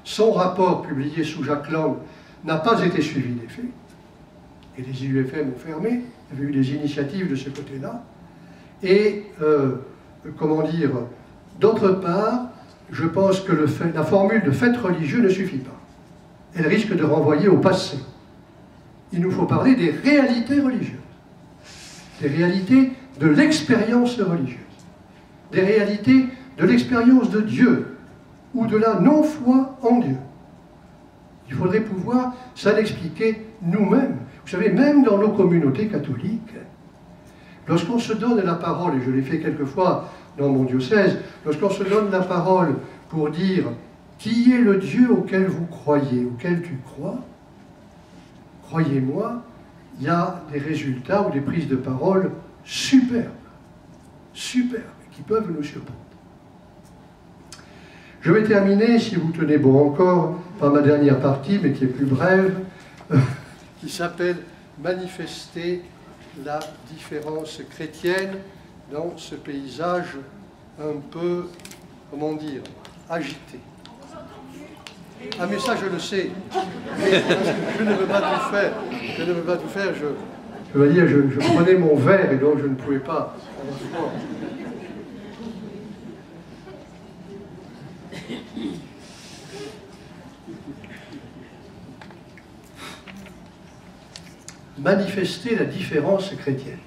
son rapport publié sous Jacques Lang n'a pas été suivi des faits. Et les IUFM ont fermé, il y avait eu des initiatives de ce côté-là. Et, comment dire, d'autre part, je pense que la formule de fait religieux ne suffit pas. Elle risque de renvoyer au passé. Il nous faut parler des réalités religieuses, des réalités de l'expérience religieuse, des réalités de l'expérience de Dieu ou de la non-foi en Dieu. Il faudrait pouvoir s'en expliquer nous-mêmes. Vous savez, même dans nos communautés catholiques, lorsqu'on se donne la parole, et je l'ai fait quelquefois dans mon diocèse, lorsqu'on se donne la parole pour dire qui est le Dieu auquel vous croyez, auquel tu crois, croyez-moi, il y a des résultats ou des prises de parole superbes, qui peuvent nous surprendre. Je vais terminer, si vous tenez bon encore, par ma dernière partie, mais qui est plus brève, qui s'appelle « Manifester la différence chrétienne dans ce paysage un peu, comment dire, agité ». Ah mais ça je le sais, mais je ne veux pas tout faire, je veux dire, je prenais mon verre et donc je ne pouvais pas avoir froid. Manifester la différence chrétienne.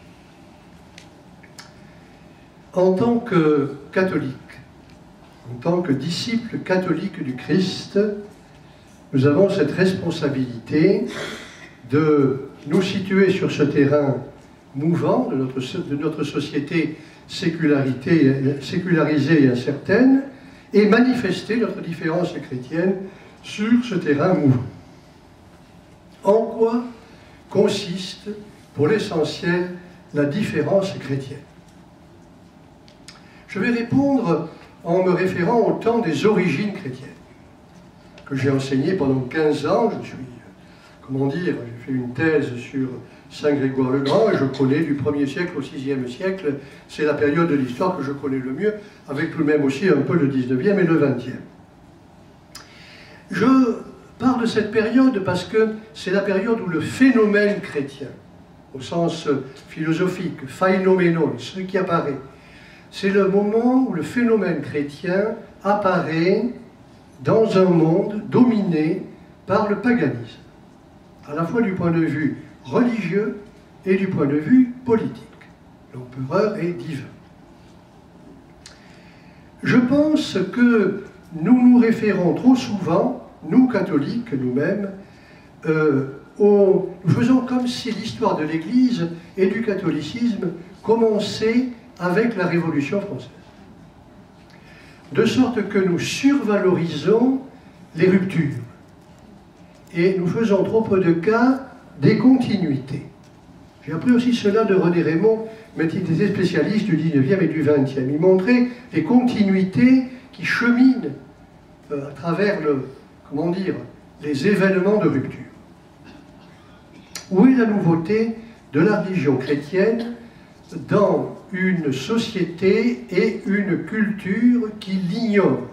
En tant que catholique, en tant que disciples catholiques du Christ, nous avons cette responsabilité de nous situer sur ce terrain mouvant de notre société sécularisée et incertaine, et manifester notre différence chrétienne sur ce terrain mouvant. En quoi consiste, pour l'essentiel, la différence chrétienne? Je vais répondre en me référant au temps des origines chrétiennes, que j'ai enseigné pendant 15 ans. Je suis, comment dire, j'ai fait une thèse sur Saint Grégoire le Grand, et je connais du 1er siècle au 6e siècle, c'est la période de l'histoire que je connais le mieux, avec tout de même aussi un peu le 19e et le 20e. Je parle de cette période parce que c'est la période où le phénomène chrétien, au sens philosophique, phainomènon, ce qui apparaît, c'est le moment où le phénomène chrétien apparaît dans un monde dominé par le paganisme, à la fois du point de vue religieux et du point de vue politique. L'empereur est divin. Je pense que nous nous référons trop souvent, nous catholiques nous-mêmes, nous faisons comme si l'histoire de l'Église et du catholicisme commençait avec la Révolution française. De sorte que nous survalorisons les ruptures et nous faisons trop peu de cas des continuités. J'ai appris aussi cela de René Raymond, mais il était spécialiste du 19e et du 20e. Il montrait les continuités qui cheminent à travers les événements de rupture. Où est la nouveauté de la religion chrétienne dans une société et une culture qui l'ignorent?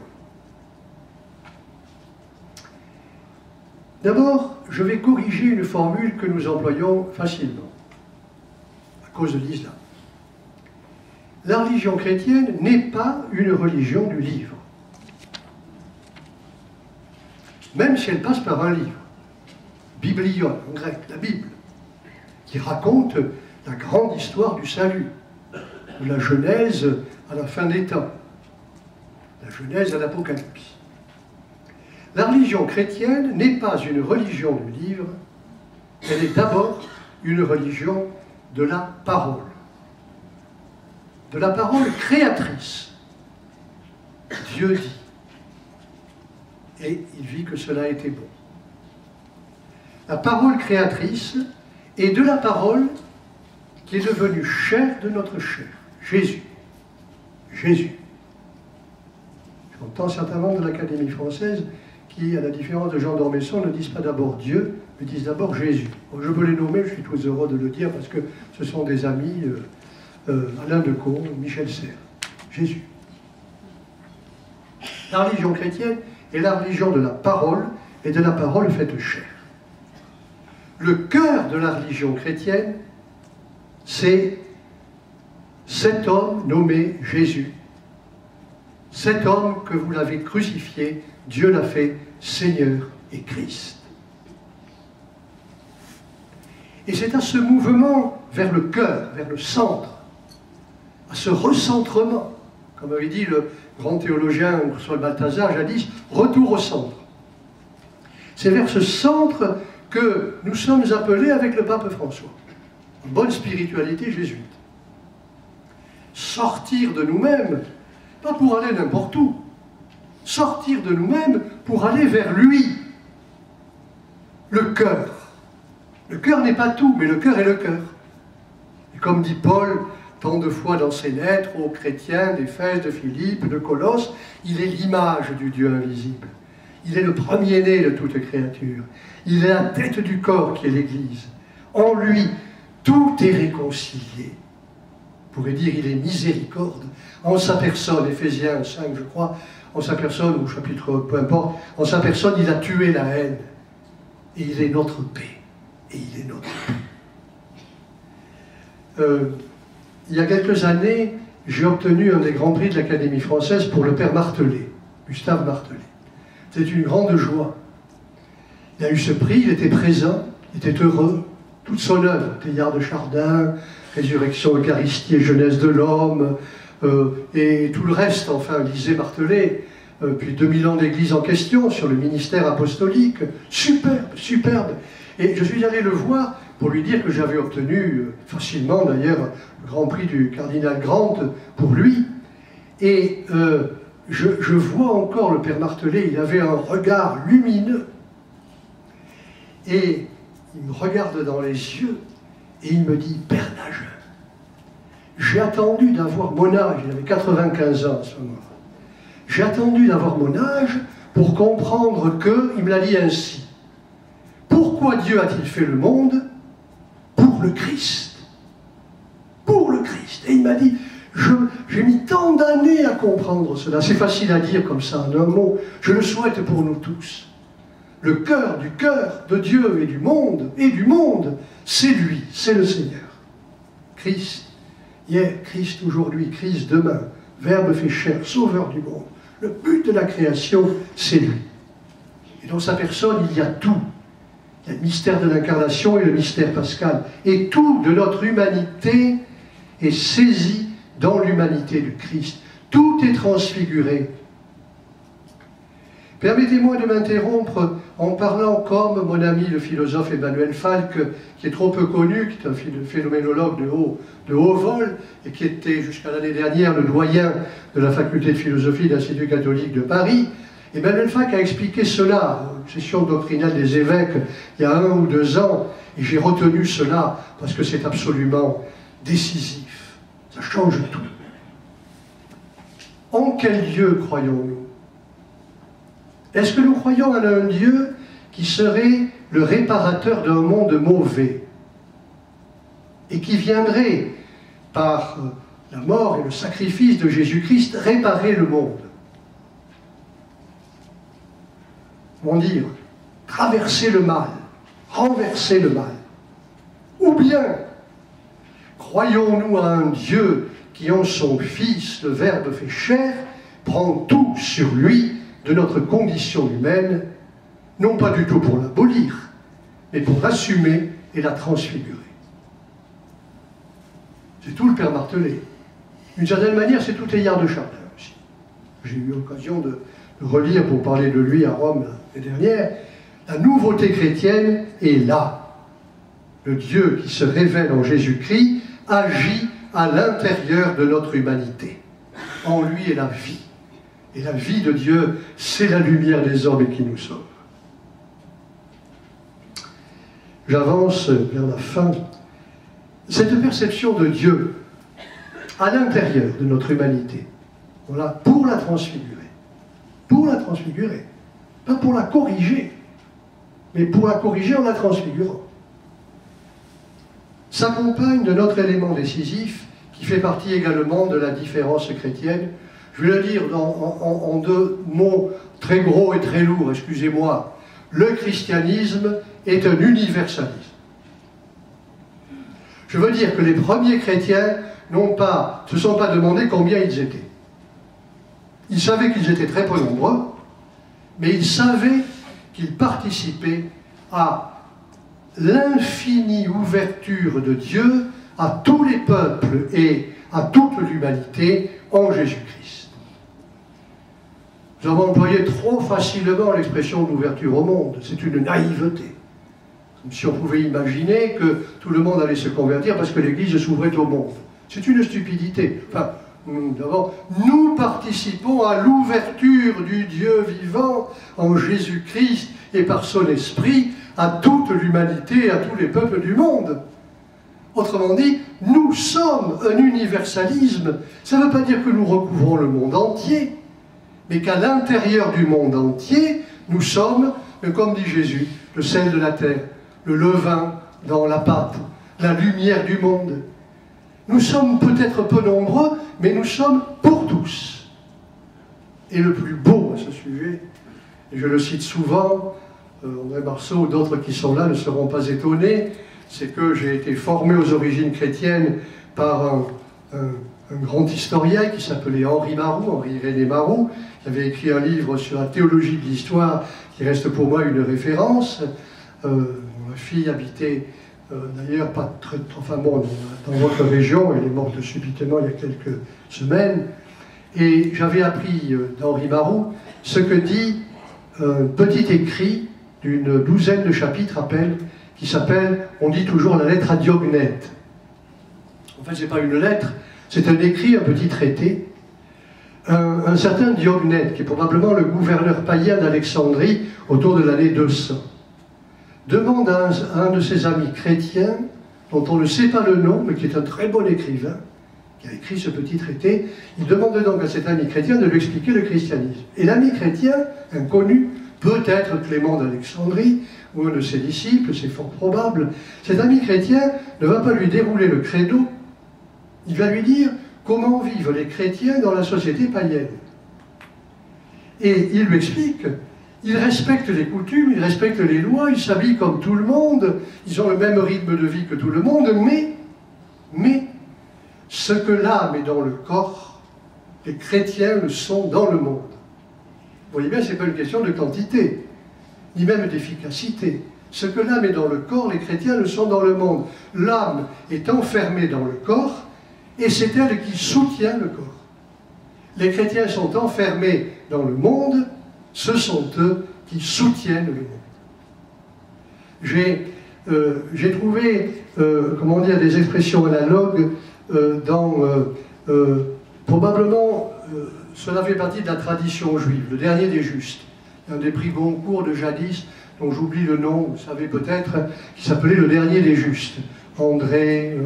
D'abord, je vais corriger une formule que nous employons facilement, à cause de l'islam. La religion chrétienne n'est pas une religion du livre, même si elle passe par un livre, biblion en grec, la Bible, qui raconte la grande histoire du salut, ou la Genèse à la fin des temps, la Genèse à l'Apocalypse. La religion chrétienne n'est pas une religion du livre, elle est d'abord une religion de la parole créatrice. Dieu dit, et il vit que cela était bon. La parole créatrice est de la parole qui est devenue chair de notre chair, Jésus. Jésus. J'entends certains membres de l'Académie française qui, à la différence de Jean d'Ormesson, ne disent pas d'abord Dieu, mais disent d'abord Jésus. Bon, je peux les nommer, je suis tout heureux de le dire, parce que ce sont des amis, Alain Decaux, Michel Serres. Jésus. La religion chrétienne est la religion de la parole, et de la parole faite chair. Le cœur de la religion chrétienne, c'est cet homme nommé Jésus. Cet homme que vous l'avez crucifié, Dieu l'a fait Seigneur et Christ. Et c'est à ce mouvement vers le cœur, vers le centre, à ce recentrement, comme avait dit le grand théologien François Balthazar jadis, retour au centre. C'est vers ce centre que nous sommes appelés avec le pape François, en bonne spiritualité jésuite. Sortir de nous-mêmes, pas pour aller n'importe où, sortir de nous-mêmes pour aller vers lui. Le cœur. Le cœur n'est pas tout, mais le cœur est le cœur. Et comme dit Paul tant de fois dans ses lettres aux chrétiens d'Éphèse, de Philippe, de Colosse, il est l'image du Dieu invisible. Il est le premier-né de toute créature. Il est la tête du corps qui est l'Église. En lui, tout est réconcilié. On pourrait dire il est miséricorde. En sa personne, Éphésiens 5, je crois, en sa personne, ou chapitre, peu importe, en sa personne, il a tué la haine. Et il est notre paix. Et il est notre paix. Il y a quelques années, j'ai obtenu un des grands prix de l'Académie française pour le père Martelet, Gustave Martelet. C'était une grande joie. Il a eu ce prix, il était présent, il était heureux. Toute son œuvre, Teilhard de Chardin, Résurrection, Eucharistie et Jeunesse de l'homme, et tout le reste, enfin, lisez Martelet, puis 2000 ans d'église en question sur le ministère apostolique, superbe, superbe. Et je suis allé le voir pour lui dire que j'avais obtenu, facilement d'ailleurs, le Grand Prix du Cardinal Grant pour lui. Et je vois encore le Père Martelet, il avait un regard lumineux. Et il me regarde dans les yeux et il me dit « Père Nageur, j'ai attendu d'avoir mon âge, il avait 95 ans à ce moment-là, j'ai attendu d'avoir mon âge pour comprendre que, il me l'a dit ainsi, pourquoi Dieu a-t-il fait le monde? Pour le Christ. Pour le Christ. » Et il m'a dit, j'ai mis tant d'années à comprendre cela. C'est facile à dire comme ça, en un mot. Je le souhaite pour nous tous. Le cœur du cœur de Dieu et du monde, c'est lui, c'est le Seigneur. Christ, hier, Christ aujourd'hui, Christ demain, Verbe fait chair, sauveur du monde. Le but de la création, c'est lui. Et dans sa personne, il y a tout. Il y a le mystère de l'incarnation et le mystère pascal. Et tout de notre humanité est saisi dans l'humanité du Christ. Tout est transfiguré. Permettez-moi de m'interrompre en parlant comme mon ami le philosophe Emmanuel Falck, qui est trop peu connu, qui est un phénoménologue de haut vol, et qui était jusqu'à l'année dernière le doyen de la faculté de philosophie de l'Institut catholique de Paris. Emmanuel Falck a expliqué cela, une session doctrinale des évêques, il y a 1 ou 2 ans, et j'ai retenu cela parce que c'est absolument décisif. Ça change tout. En quel Dieu croyons-nous? Est-ce que nous croyons en un Dieu qui serait le réparateur d'un monde mauvais et qui viendrait, par la mort et le sacrifice de Jésus-Christ, réparer le monde? Comment dire? Traverser le mal, renverser le mal. Ou bien, croyons-nous à un Dieu qui, en son Fils, le Verbe fait chair, prend tout sur lui de notre condition humaine, non pas du tout pour l'abolir, mais pour l'assumer et la transfigurer. C'est tout le Père Martelet. D'une certaine manière, c'est tout Teilhard de Chardin aussi. J'ai eu l'occasion de relire pour parler de lui à Rome l'année dernière. La nouveauté chrétienne est là. Le Dieu qui se révèle en Jésus-Christ agit à l'intérieur de notre humanité. En lui est la vie. Et la vie de Dieu, c'est la lumière des hommes et qui nous sauve. J'avance vers la fin. Cette perception de Dieu à l'intérieur de notre humanité, voilà, pour la transfigurer. Pour la transfigurer. Pas pour la corriger, mais pour la corriger en la transfigurant. S'accompagne de notre élément décisif, qui fait partie également de la différence chrétienne. Je vais le dire en 2 mots très gros et très lourds, excusez-moi. Le christianisme est un universalisme. Je veux dire que les premiers chrétiens ne se sont pas demandé combien ils étaient. Ils savaient qu'ils étaient très peu nombreux, mais ils savaient qu'ils participaient à l'infinie ouverture de Dieu à tous les peuples et à toute l'humanité en Jésus-Christ. Nous avons employé trop facilement l'expression d'ouverture au monde. C'est une naïveté. Comme si on pouvait imaginer que tout le monde allait se convertir parce que l'Église s'ouvrait au monde. C'est une stupidité. Enfin, d'abord, nous participons à l'ouverture du Dieu vivant en Jésus-Christ et par son esprit à toute l'humanité et à tous les peuples du monde. Autrement dit, nous sommes un universalisme. Ça ne veut pas dire que nous recouvrons le monde entier, mais qu'à l'intérieur du monde entier, nous sommes, comme dit Jésus, le sel de la terre, le levain dans la pâte, la lumière du monde. Nous sommes peut-être peu nombreux, mais nous sommes pour tous. Et le plus beau à ce sujet, et je le cite souvent, André Marceau, d'autres qui sont là ne seront pas étonnés, c'est que j'ai été formé aux origines chrétiennes par un grand historien qui s'appelait Henri Irénée Marou, qui avait écrit un livre sur la théologie de l'histoire qui reste pour moi une référence. Ma fille habitait d'ailleurs pas très, enfin bon, dans votre région, elle est morte subitement il y a quelques semaines, et j'avais appris d'Henri Marou ce que dit un petit écrit d'une 12aine de chapitres, appelle qui s'appelle, on dit toujours, la lettre à Diognète. En fait, ce n'est pas une lettre, c'est un écrit, un petit traité. Un certain Diognète, qui est probablement le gouverneur païen d'Alexandrie autour de l'année 200, demande à un de ses amis chrétiens, dont on ne sait pas le nom, mais qui est un très bon écrivain, qui a écrit ce petit traité, il demande donc à cet ami chrétien de lui expliquer le christianisme. Et l'ami chrétien, inconnu, peut-être Clément d'Alexandrie, ou un de ses disciples, c'est fort probable, cet ami chrétien ne va pas lui dérouler le credo, il va lui dire comment vivent les chrétiens dans la société païenne. Et il lui explique, ils respectent les coutumes, ils respectent les lois, ils s'habillent comme tout le monde, ils ont le même rythme de vie que tout le monde, mais ce que l'âme est dans le corps, les chrétiens le sont dans le monde. Vous voyez bien, ce n'est pas une question de quantité, ni même d'efficacité. Ce que l'âme est dans le corps, les chrétiens le sont dans le monde. L'âme est enfermée dans le corps, et c'est elle qui soutient le corps. Les chrétiens sont enfermés dans le monde, ce sont eux qui soutiennent le monde. J'ai trouvé, comment dire, des expressions analogues probablement, cela fait partie de la tradition juive, le dernier des justes, un des prix Goncourt de jadis, dont j'oublie le nom, vous savez peut-être, qui s'appelait le dernier des justes. André,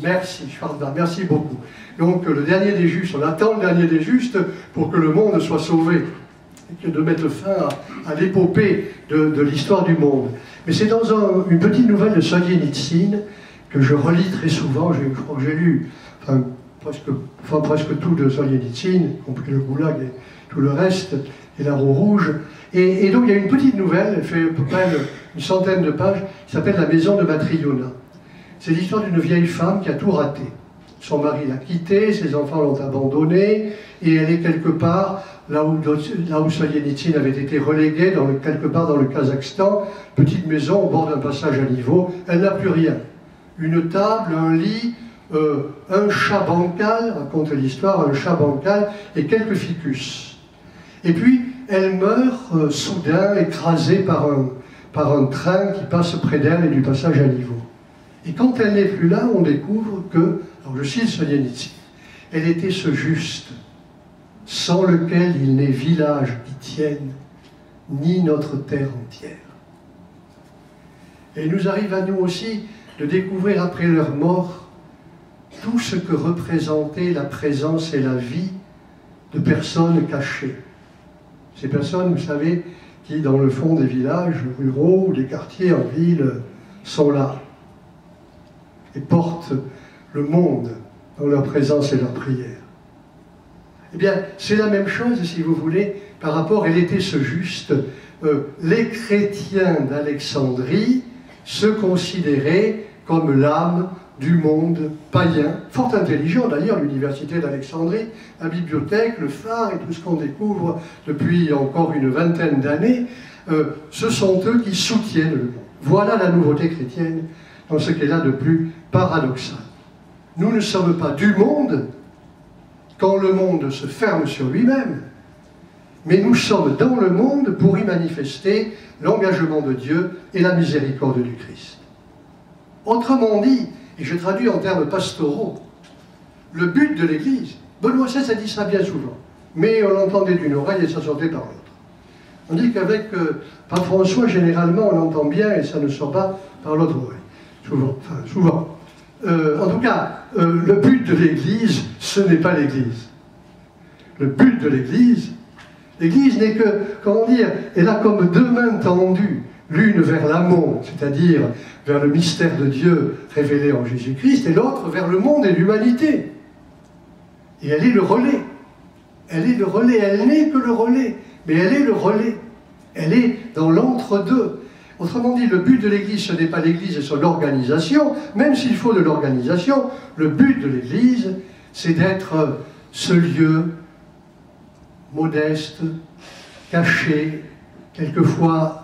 merci, Schwarzbach, merci beaucoup. Donc le dernier des justes, on attend le dernier des justes pour que le monde soit sauvé, et de mettre fin à l'épopée de l'histoire du monde. Mais c'est dans une petite nouvelle de Soljenitsyne, que je relis très souvent, je crois que j'ai lu presque tout de Soljenitsyne, y compris le Goulag et tout le reste, et la roue rouge. Et donc il y a une petite nouvelle, elle fait à peu près une centaine de pages, qui s'appelle La maison de Matriona. C'est l'histoire d'une vieille femme qui a tout raté. Son mari l'a quittée, ses enfants l'ont abandonnée, et elle est quelque part, là où Soljenitsyne avait été relégué, quelque part dans le Kazakhstan, petite maison au bord d'un passage à niveau, elle n'a plus rien. Une table, un lit, un chat bancal, raconte l'histoire, un chat bancal et quelques ficus. Et puis, elle meurt soudain, écrasée par un train qui passe près d'elle et du passage à niveau. Et quand elle n'est plus là, on découvre que, alors je cite Soljenitsyne, elle était ce juste, sans lequel il n'est village qui tienne, ni notre terre entière. Et il nous arrive à nous aussi de découvrir après leur mort tout ce que représentait la présence et la vie de personnes cachées. Ces personnes, vous savez, qui dans le fond des villages ruraux ou des quartiers en ville sont là et portent le monde dans leur présence et leur prière. Eh bien, c'est la même chose, si vous voulez, par rapport, elle était ce juste, les chrétiens d'Alexandrie se considéraient comme l'âme du monde païen, fort intelligent d'ailleurs, l'université d'Alexandrie, la bibliothèque, le phare et tout ce qu'on découvre depuis encore une vingtaine d'années, ce sont eux qui soutiennent le monde. Voilà la nouveauté chrétienne dans ce qu'elle a de plus paradoxal. Nous ne sommes pas du monde quand le monde se ferme sur lui-même, mais nous sommes dans le monde pour y manifester l'engagement de Dieu et la miséricorde du Christ. Autrement dit, et je traduis en termes pastoraux, le but de l'Église, Benoît XVI a dit ça bien souvent, mais on l'entendait d'une oreille et ça sortait par l'autre. On dit qu'avec Pape François, généralement, on l'entend bien et ça ne sort pas par l'autre oreille. Souvent. En tout cas, le but de l'Église, ce n'est pas l'Église. Le but de l'Église n'est que, comment dire, elle a comme deux mains tendues, l'une vers l'amont, c'est-à-dire vers le mystère de Dieu révélé en Jésus-Christ, et l'autre vers le monde et l'humanité. Et elle est le relais. Elle est le relais, elle n'est que le relais, mais elle est le relais. Elle est dans l'entre-deux. Autrement dit, le but de l'Église, ce n'est pas l'Église et son organisation, même s'il faut de l'organisation, le but de l'Église, c'est d'être ce lieu modeste, caché, quelquefois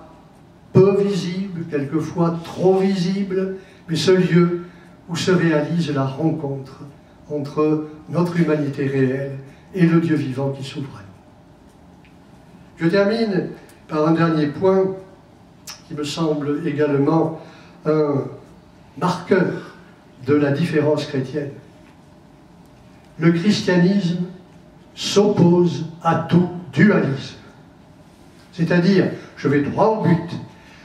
peu visible, quelquefois trop visible, mais ce lieu où se réalise la rencontre entre notre humanité réelle et le Dieu vivant qui s'ouvre. Je termine par un dernier point qui me semble également un marqueur de la différence chrétienne. Le christianisme s'oppose à tout dualisme. C'est-à-dire, je vais droit au but,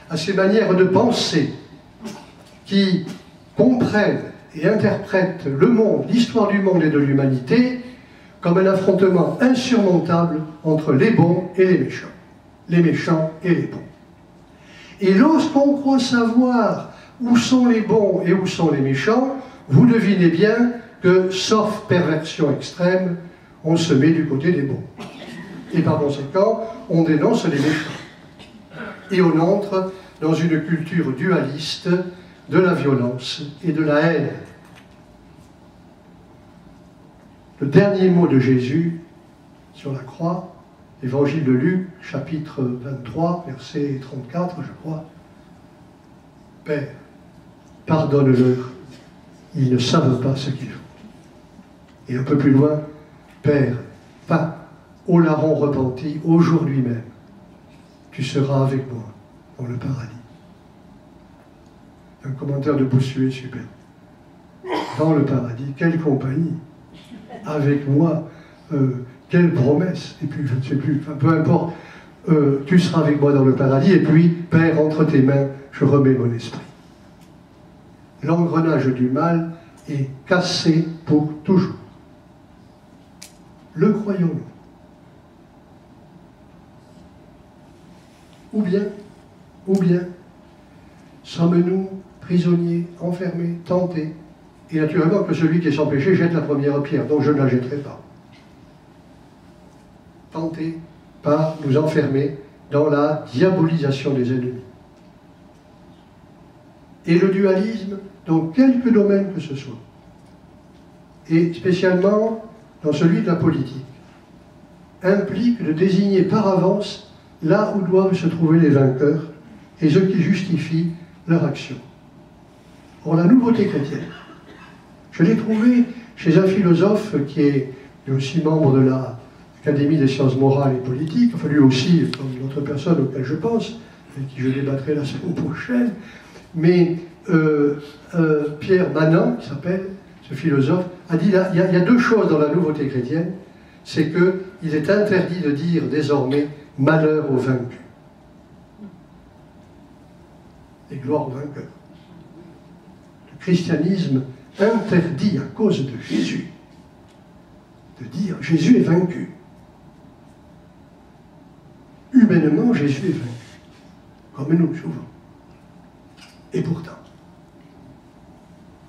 à ces manières de penser qui comprennent et interprètent le monde, l'histoire du monde et de l'humanité, comme un affrontement insurmontable entre les bons et les méchants et les bons. Et lorsqu'on croit savoir où sont les bons et où sont les méchants, vous devinez bien que, sauf perversion extrême, on se met du côté des bons. Et par conséquent, on dénonce les méchants. Et on entre dans une culture dualiste de la violence et de la haine. Le dernier mot de Jésus sur la croix, Évangile de Luc, chapitre 23, verset 34, je crois. « Père, pardonne-leur, ils ne savent pas ce qu'ils font. » Et un peu plus loin, « Père, pas au larron repenti, aujourd'hui même, tu seras avec moi dans le paradis. » Un commentaire de Bossuet, super. Dans le paradis, quelle compagnie. Avec moi, quelle promesse. Et puis, je ne sais plus, enfin, peu importe, tu seras avec moi dans le paradis, et puis, Père, entre tes mains, je remets mon esprit. L'engrenage du mal est cassé pour toujours. Le croyons-nous? Ou bien, sommes-nous prisonniers, enfermés, tentés? Et naturellement que celui qui est sans péché jette la première pierre, donc je ne la jetterai pas. Tentés par nous enfermer dans la diabolisation des ennemis. Et le dualisme, dans quelque domaine que ce soit, et spécialement dans celui de la politique, implique de désigner par avance là où doivent se trouver les vainqueurs et ceux qui justifient leur action. Or, la nouveauté chrétienne, je l'ai trouvée chez un philosophe qui est lui aussi membre de l'Académie des sciences morales et politiques, enfin lui aussi, comme une autre personne auquel je pense, avec qui je débattrai la semaine prochaine, mais Pierre Manant, qui s'appelle, ce philosophe, a dit il y a deux choses dans la nouveauté chrétienne, c'est qu'il est interdit de dire désormais malheur aux vaincus et gloire aux vainqueurs. Le christianisme interdit à cause de Jésus de dire Jésus est vaincu. Humainement, Jésus est vaincu, comme nous souvent. Et pourtant,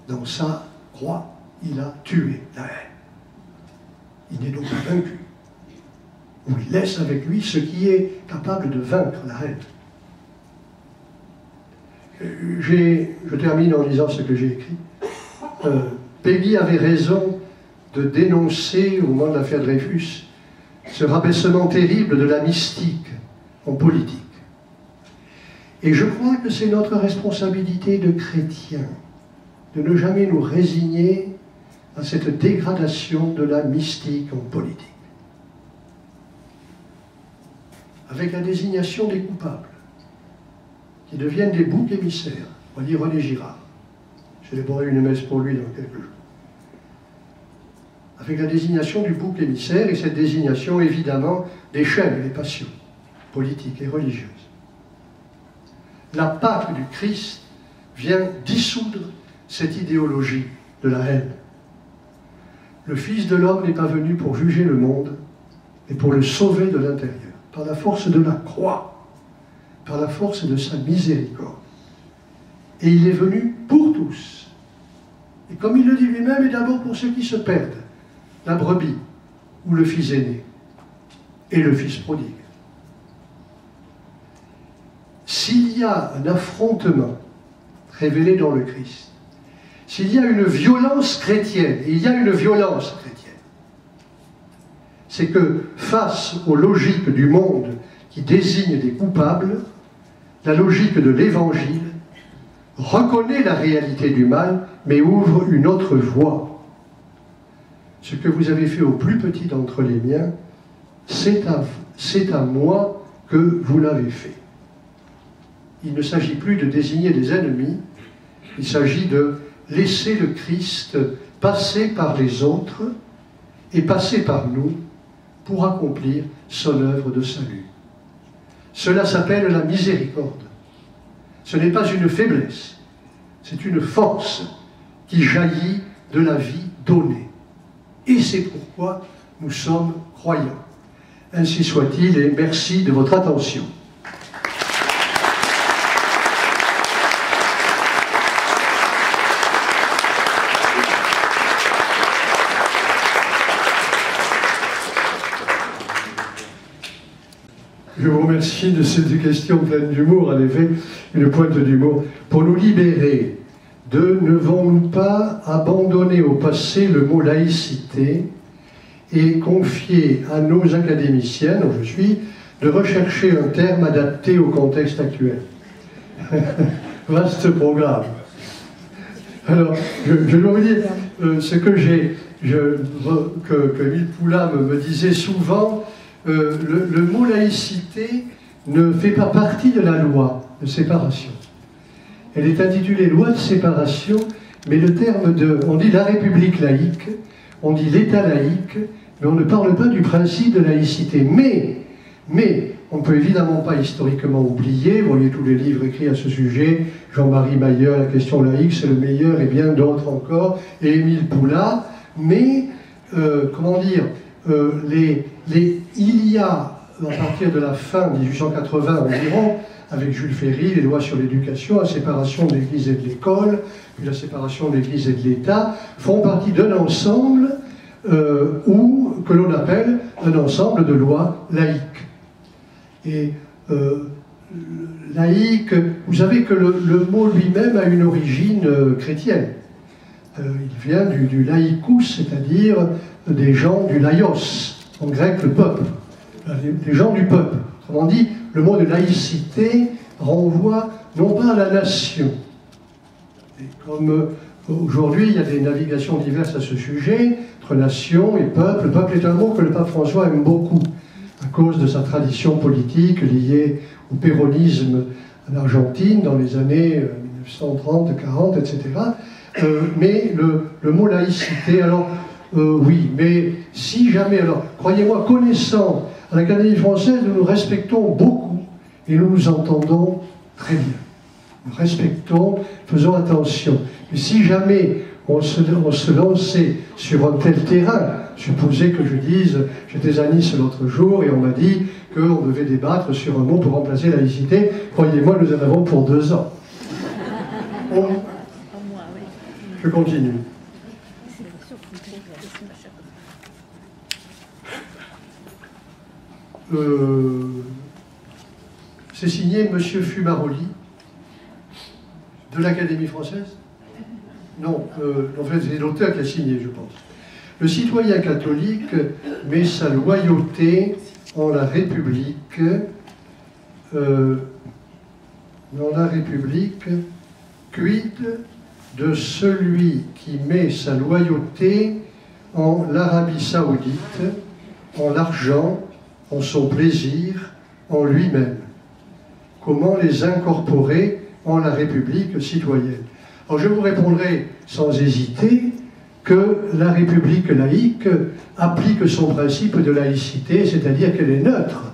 dans sa croix, il a tué la haine. Il n'est donc pas vaincu. Ou il laisse avec lui ce qui est capable de vaincre la haine. Je termine en lisant ce que j'ai écrit. Peggy avait raison de dénoncer, au moment de l'affaire Dreyfus, ce rabaissement terrible de la mystique en politique. Et je crois que c'est notre responsabilité de chrétiens de ne jamais nous résigner à cette dégradation de la mystique en politique. Avec la désignation des coupables, qui deviennent des boucs émissaires. On va dire René Girard. Célébrerai une messe pour lui dans quelques jours. Avec la désignation du bouc émissaire, et cette désignation, évidemment, déchaîne les passions politiques et religieuses. La Pâque du Christ vient dissoudre cette idéologie de la haine. Le Fils de l'homme n'est pas venu pour juger le monde, mais pour le sauver de l'intérieur, par la force de la croix, par la force de sa miséricorde. Et il est venu pour tous. Et comme il le dit lui-même, et d'abord pour ceux qui se perdent, la brebis ou le fils aîné et le fils prodigue. S'il y a un affrontement révélé dans le Christ, s'il y a une violence chrétienne, et il y a une violence chrétienne, c'est que face aux logiques du monde qui désignent des coupables, la logique de l'Évangile reconnaît la réalité du mal, mais ouvre une autre voie. Ce que vous avez fait au plus petit d'entre les miens, c'est à moi que vous l'avez fait. il ne s'agit plus de désigner des ennemis, il s'agit de laisser le Christ passer par les autres et passer par nous pour accomplir son œuvre de salut. Cela s'appelle la miséricorde. Ce n'est pas une faiblesse, c'est une force qui jaillit de la vie donnée. Et c'est pourquoi nous sommes croyants. Ainsi soit-il, et merci de votre attention. Je vous remercie de cette question pleine d'humour, en effet, une pointe d'humour. Pour nous libérer, ne devons-nous pas abandonner au passé le mot laïcité et confier à nos académiciens, dont je suis, de rechercher un terme adapté au contexte actuel? Vaste programme. Alors, je dois vous dire, ce que Émile Poulain me disait souvent, le mot laïcité ne fait pas partie de la loi de séparation. Elle est intitulée loi de séparation, mais le terme on dit la République laïque, on dit l'État laïque, mais on ne parle pas du principe de laïcité. Mais on ne peut évidemment pas historiquement oublier, vous voyez tous les livres écrits à ce sujet, Jean-Marie Mayer, La question laïque, c'est le meilleur, et bien d'autres encore, et Émile Poulain, mais, comment dire, il y a, à partir de la fin de 1880 environ, avec Jules Ferry, les lois sur l'éducation, la séparation de l'Église et de l'école, puis la séparation de l'Église et de l'État, font partie d'un ensemble que l'on appelle un ensemble de lois laïques. Et laïque, vous savez que le mot lui-même a une origine chrétienne. Il vient du laïkous, c'est-à-dire des gens du laïos, en grec le peuple, des gens du peuple. Autrement dit, le mot de laïcité renvoie non pas à la nation. Et comme aujourd'hui, il y a des navigations diverses à ce sujet, entre nation et peuple. Le peuple est un mot que le pape François aime beaucoup, à cause de sa tradition politique liée au péronisme en Argentine dans les années 1930, 40, etc. Mais le mot laïcité, alors oui, mais si jamais, alors croyez-moi, connaissant à l'Académie française, nous nous respectons beaucoup et nous nous entendons très bien. Nous respectons, faisons attention. Mais si jamais on se lançait sur un tel terrain, supposez que je dise, j'étais à Nice l'autre jour et on m'a dit qu'on devait débattre sur un mot pour remplacer laïcité, croyez-moi, nous en avons pour 2 ans. Je continue. C'est signé M. Fumaroli de l'Académie française. Non, en fait c'est l'auteur qui a signé, je pense. Le citoyen catholique met sa loyauté en la République, quid de celui qui met sa loyauté en l'Arabie Saoudite, en l'argent, en son plaisir, en lui-même. Comment les incorporer en la République citoyenne? Alors je vous répondrai sans hésiter que la République laïque applique son principe de laïcité, c'est-à-dire qu'elle est neutre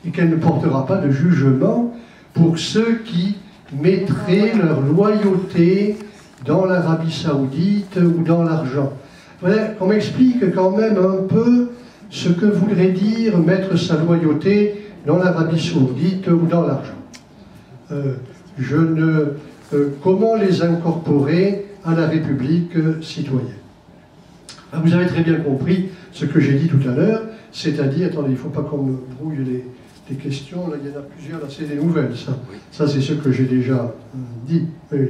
et qu'elle ne portera pas de jugement pour ceux qui mettraient leur loyauté dans l'Arabie Saoudite ou dans l'argent. Voilà, qu'on m'explique quand même un peu ce que voudrait dire mettre sa loyauté dans l'Arabie Saoudite ou dans l'argent. Comment les incorporer à la République citoyenne? Vous avez très bien compris ce que j'ai dit tout à l'heure, c'est-à-dire, attendez, il ne faut pas qu'on me brouille les questions, là il y en a plusieurs, là c'est des nouvelles, ça. Ça c'est ce que j'ai déjà dit. Oui.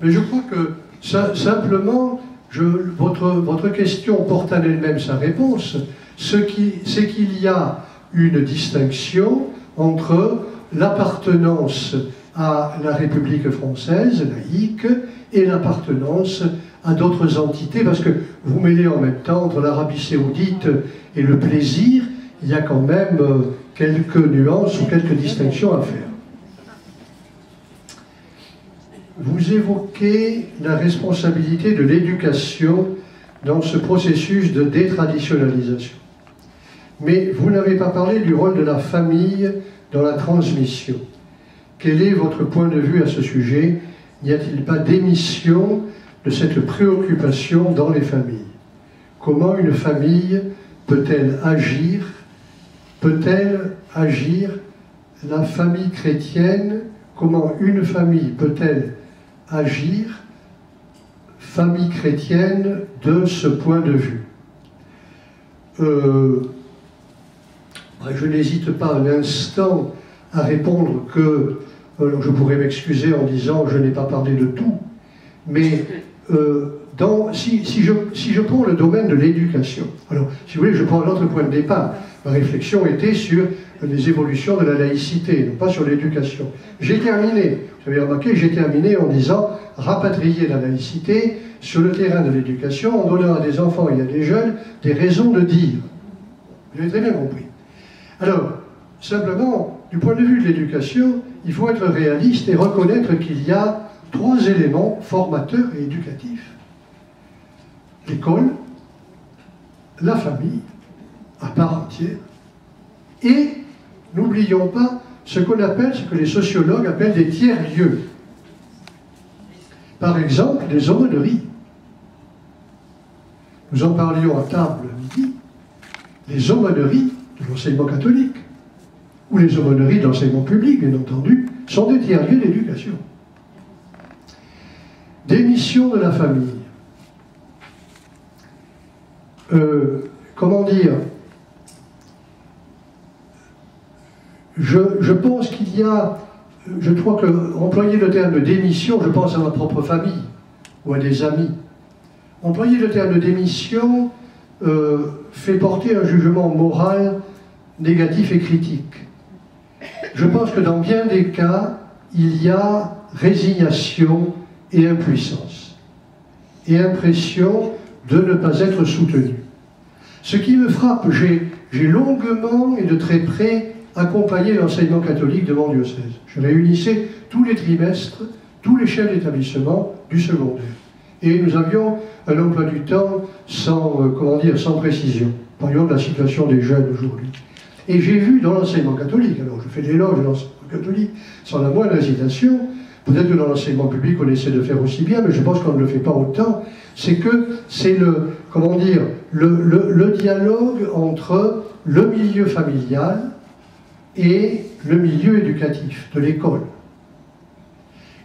Mais je crois que simplement, votre question porte en elle-même sa réponse, c'est qu'il y a une distinction entre l'appartenance à la République française, laïque, et l'appartenance à d'autres entités, parce que vous mêlez en même temps entre l'Arabie Saoudite et le plaisir, il y a quand même quelques nuances ou quelques distinctions à faire. Vous évoquez la responsabilité de l'éducation dans ce processus de détraditionnalisation. Mais vous n'avez pas parlé du rôle de la famille dans la transmission. Quel est votre point de vue à ce sujet? N'y a-t-il pas d'émission de cette préoccupation dans les familles? Comment une famille peut-elle agir? Peut-elle agir? La famille chrétienne, comment une famille peut-elle agir? Famille chrétienne de ce point de vue. Je n'hésite pas un instant à répondre que, je pourrais m'excuser en disant je n'ai pas parlé de tout, mais si je prends le domaine de l'éducation, alors si vous voulez je prends un autre point de départ, ma réflexion était sur les évolutions de la laïcité, non pas sur l'éducation. J'ai terminé, vous avez remarqué, j'ai terminé en disant rapatrier la laïcité sur le terrain de l'éducation en donnant à des enfants et à des jeunes des raisons de dire. Vous avez très bien compris. Alors, simplement, du point de vue de l'éducation, il faut être réaliste et reconnaître qu'il y a 3 éléments formateurs et éducatifs. L'école, la famille, à part entière, et n'oublions pas ce qu'on appelle, ce que les sociologues appellent des tiers-lieux. Par exemple, les aumôneries. Nous en parlions à table midi, les aumôneries de l'enseignement catholique, ou les aumôneries d'enseignement public, bien entendu, sont des tiers-lieux d'éducation. Des missions de la famille. Comment dire? Je pense qu'il y a, je crois que employer le terme de démission, je pense à ma propre famille ou à des amis. Employer le terme de démission fait porter un jugement moral négatif et critique. Je pense que dans bien des cas, il y a résignation et impuissance, et impression de ne pas être soutenu. Ce qui me frappe, j'ai longuement et de très près accompagné l'enseignement catholique de mon diocèse. Je réunissais tous les trimestres, tous les chefs d'établissement du secondaire. Et nous avions un emploi du temps sans précision. Parlions de la situation des jeunes aujourd'hui. Et j'ai vu dans l'enseignement catholique, alors je fais l'éloge de l'enseignement catholique sans la moindre hésitation, peut-être que dans l'enseignement public on essaie de faire aussi bien, mais je pense qu'on ne le fait pas autant, c'est que c'est le dialogue entre le milieu familial et le milieu éducatif de l'école.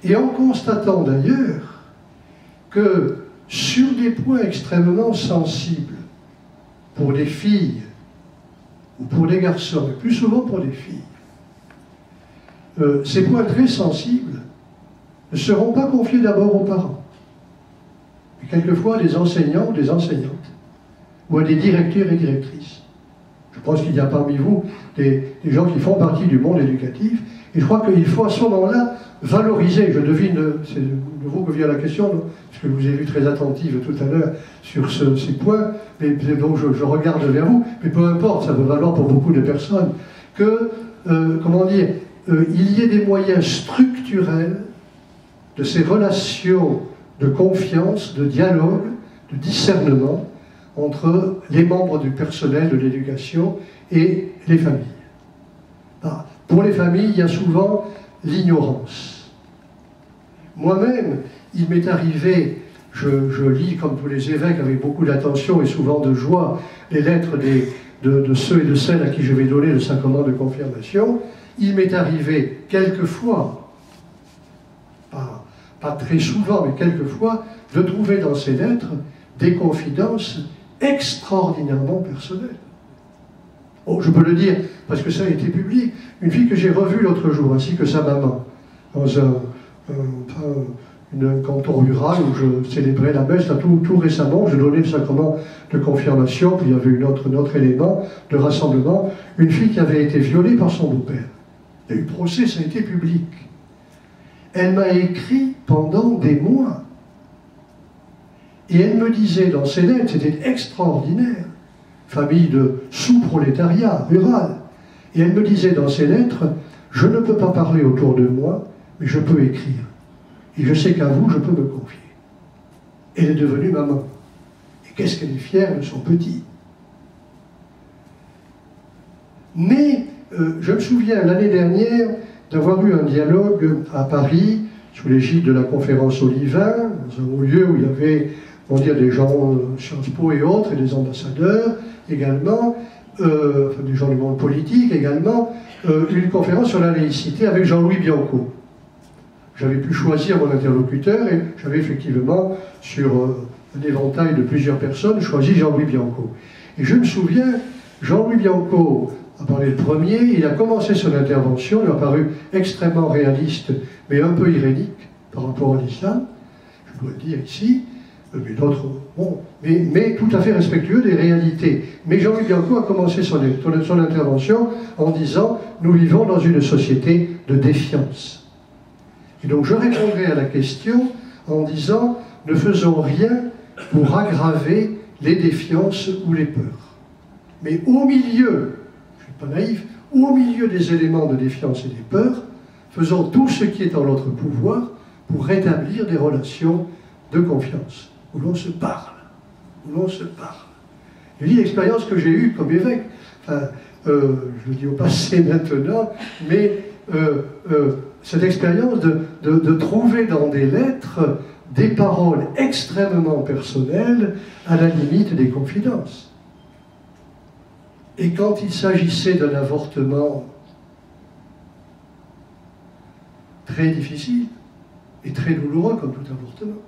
Et en constatant d'ailleurs que sur des points extrêmement sensibles pour des filles ou pour des garçons, mais plus souvent pour des filles, ces points très sensibles ne seront pas confiés d'abord aux parents, mais quelquefois à des enseignants ou des enseignantes, ou à des directeurs et directrices. Je pense qu'il y a parmi vous des gens qui font partie du monde éducatif, et je crois qu'il faut à ce moment-là valoriser, je devine, c'est de vous que vient la question, parce que je vous ai vu très attentive tout à l'heure sur ces points, mais donc je regarde vers vous, mais peu importe, ça peut valoir pour beaucoup de personnes, que, il y ait des moyens structurels de ces relations de confiance, de dialogue, de discernement entre les membres du personnel de l'éducation et les familles. Pour les familles, il y a souvent l'ignorance. Moi-même, il m'est arrivé, je lis comme tous les évêques avec beaucoup d'attention et souvent de joie les lettres de ceux et de celles à qui je vais donner le sacrement de confirmation. Il m'est arrivé quelquefois, pas très souvent, mais quelquefois, de trouver dans ces lettres des confidences extraordinairement personnelles. Oh, je peux le dire, parce que ça a été public. Une fille que j'ai revue l'autre jour, ainsi que sa maman, dans un canton rural où je célébrais la messe, tout récemment, je donnais le sacrement de confirmation, puis il y avait un autre élément de rassemblement, une fille qui avait été violée par son beau-père. Il y a eu procès, ça a été public. Elle m'a écrit pendant des mois. Et elle me disait dans ses lettres, c'était extraordinaire, famille de sous-prolétariat rural, Et elle me disait dans ses lettres, je ne peux pas parler autour de moi, mais je peux écrire. Et je sais qu'à vous, je peux me confier. Elle est devenue maman. Et qu'est-ce qu'elle est fière de son petit. Mais je me souviens l'année dernière d'avoir eu un dialogue à Paris, sous l'égide de la conférence Olivain, dans un lieu où il y avait, on dirait, des gens Sciences Po et autres, et des ambassadeurs également, des gens du monde politique également, une conférence sur la laïcité avec Jean-Louis Bianco. J'avais pu choisir mon interlocuteur et j'avais effectivement, sur un éventail de plusieurs personnes, choisi Jean-Louis Bianco. Et je me souviens, Jean-Louis Bianco a parlé le premier, il a commencé son intervention, il a paru extrêmement réaliste, mais un peu irénique par rapport à l'islam, je dois le dire ici, mais d'autres, bon, mais tout à fait respectueux des réalités. Mais Jean-Louis Bianco a commencé son intervention en disant « Nous vivons dans une société de défiance ». Et donc je répondrai à la question en disant « Ne faisons rien pour aggraver les défiances ou les peurs. » Mais au milieu, je ne suis pas naïf, au milieu des éléments de défiance et des peurs, faisons tout ce qui est en notre pouvoir pour rétablir des relations de confiance, où l'on se parle, où l'on se parle. Je dis l'expérience que j'ai eue comme évêque, enfin, je le dis au passé maintenant, mais cette expérience de trouver dans des lettres des paroles extrêmement personnelles à la limite des confidences. Et quand il s'agissait d'un avortement très difficile et très douloureux comme tout avortement,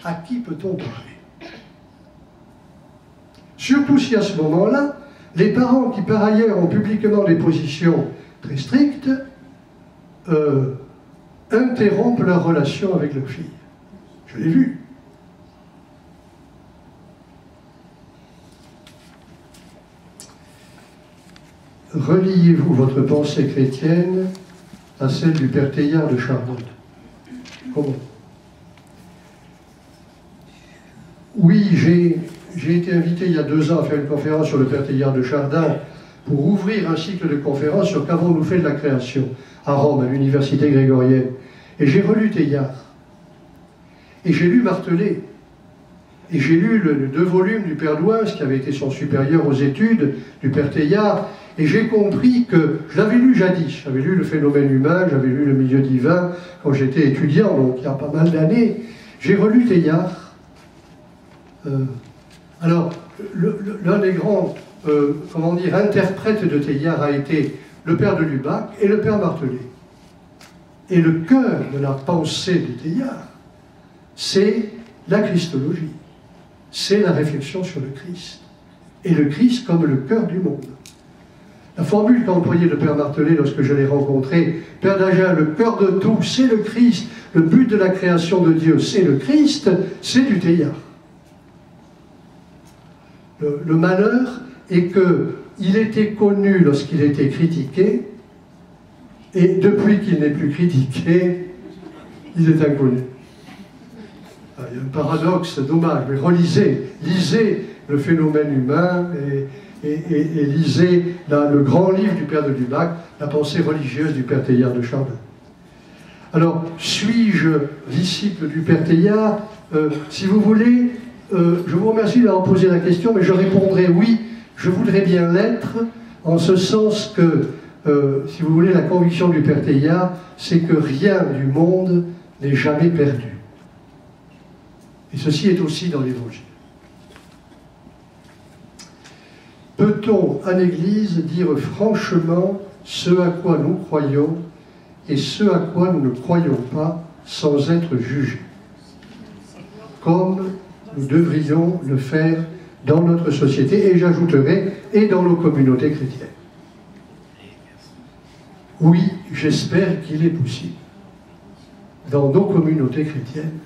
à qui peut-on parler? Surtout si à ce moment-là, les parents qui par ailleurs ont publiquement des positions très strictes interrompent leur relation avec leur fille. Je l'ai vu. Reliez-vous votre pensée chrétienne à celle du père Teilhard de Chardin? Comment? Oui, j'ai été invité il y a 2 ans à faire une conférence sur le père Teilhard de Chardin pour ouvrir un cycle de conférences sur qu'avons-nous fait de la création à Rome, à l'université grégorienne. Et j'ai relu Teilhard. Et j'ai lu Martelet. Et j'ai lu les 2 volumes du père Douins, qui avait été son supérieur aux études, du père Teilhard. Et j'ai compris que, je l'avais lu jadis, j'avais lu Le phénomène humain, j'avais lu Le milieu divin, quand j'étais étudiant, donc il y a pas mal d'années. J'ai relu Teilhard. Alors, l'un des grands, comment dire, interprètes de Teilhard a été le père de Lubac et le père Martelet. Et le cœur de la pensée de Teilhard, c'est la Christologie, c'est la réflexion sur le Christ. Et le Christ comme le cœur du monde. La formule qu'a employée le père Martelet lorsque je l'ai rencontré, Père d'Agen, le cœur de tout, c'est le Christ, le but de la création de Dieu, c'est le Christ, c'est du Teilhard. Le malheur est qu'il était connu lorsqu'il était critiqué, et depuis qu'il n'est plus critiqué, il est inconnu. Il y a un paradoxe dommage, mais lisez Le phénomène humain et lisez le grand livre du père de Lubac, La pensée religieuse du père Teilhard de Chardin. Alors, suis-je disciple du père Teilhard? Si vous voulez, je vous remercie d'avoir posé la question, mais je répondrai oui, je voudrais bien l'être, en ce sens que, si vous voulez, la conviction du père Teilhard, c'est que rien du monde n'est jamais perdu. Et ceci est aussi dans l'Évangile. Peut-on, à l'Église, dire franchement ce à quoi nous croyons et ce à quoi nous ne croyons pas sans être jugés, comme nous devrions le faire dans notre société, et j'ajouterai, et dans nos communautés chrétiennes? Oui, j'espère qu'il est possible, dans nos communautés chrétiennes,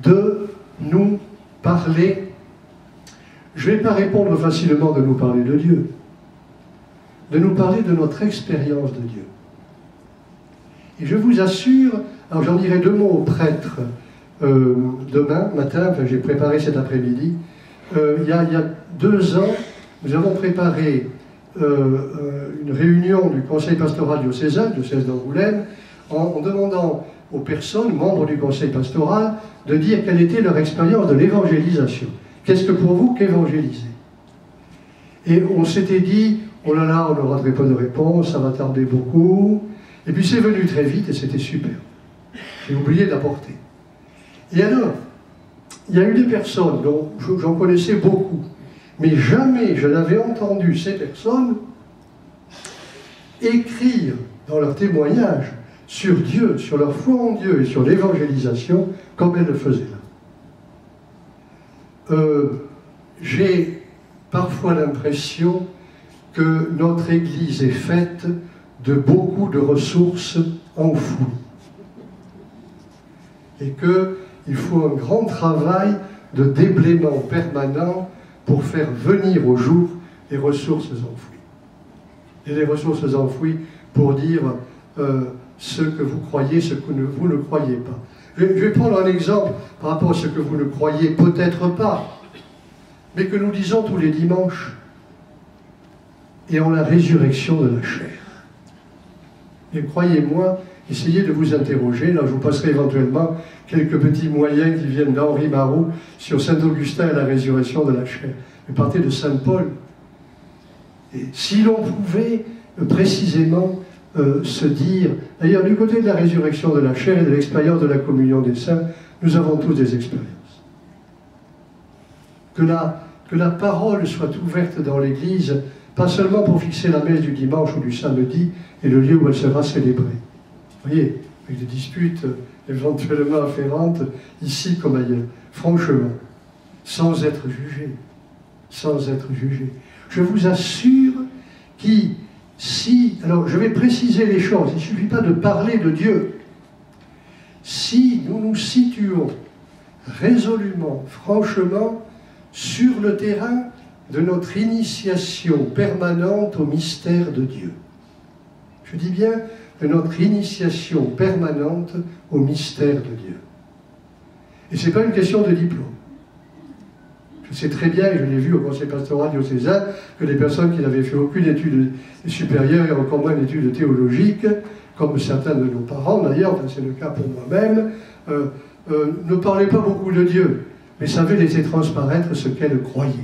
de nous parler. Je ne vais pas répondre facilement de nous parler de Dieu, de nous parler de notre expérience de Dieu. Et je vous assure, alors j'en dirai 2 mots aux prêtres demain matin, enfin j'ai préparé cet après-midi. Il y a 2 ans, nous avons préparé une réunion du conseil pastoral diocésain, diocèse d'Angoulême, en demandant aux personnes, membres du conseil pastoral, de dire quelle était leur expérience de l'évangélisation. Qu'est-ce que pour vous qu'évangéliser? Et on s'était dit, oh là là, on n'aura pas de réponse, ça va tarder beaucoup. Et puis c'est venu très vite et c'était super. J'ai oublié d'apporter. Et alors, il y a eu des personnes dont j'en connaissais beaucoup, mais jamais je n'avais entendu ces personnes écrire dans leur témoignage sur Dieu, sur leur foi en Dieu et sur l'évangélisation, comme elles le faisaient là. J'ai parfois l'impression que notre Église est faite de beaucoup de ressources enfouies. Et qu'il faut un grand travail de déblaiement permanent pour faire venir au jour les ressources enfouies. Et les ressources enfouies pour dire ce que vous croyez, ce que vous ne croyez pas. Je vais prendre un exemple par rapport à ce que vous ne croyez peut-être pas, mais que nous disons tous les dimanches, et en la résurrection de la chair. Et croyez-moi, essayez de vous interroger, là je vous passerai éventuellement quelques petits moyens qui viennent d'Henri Marou sur Saint-Augustin et la résurrection de la chair. Mais partez de Saint-Paul. Et si l'on pouvait précisément se dire, d'ailleurs du côté de la résurrection de la chair et de l'expérience de la communion des saints, nous avons tous des expériences. Que la parole soit ouverte dans l'Église, pas seulement pour fixer la messe du dimanche ou du samedi et le lieu où elle sera célébrée. Vous voyez, avec des disputes éventuellement afférentes, ici comme ailleurs. Franchement, sans être jugé. Sans être jugé. Je vous assure alors je vais préciser les choses, il ne suffit pas de parler de Dieu. Si nous nous situons résolument, franchement, sur le terrain de notre initiation permanente au mystère de Dieu. Je dis bien de notre initiation permanente au mystère de Dieu. Et ce n'est pas une question de diplôme. Je sais très bien, et je l'ai vu au conseil pastoral diocésain, que les personnes qui n'avaient fait aucune étude supérieure et encore moins d'études théologiques, comme certains de nos parents d'ailleurs, enfin, c'est le cas pour moi-même, ne parlaient pas beaucoup de Dieu, mais savaient laisser transparaître ce qu'elles croyaient.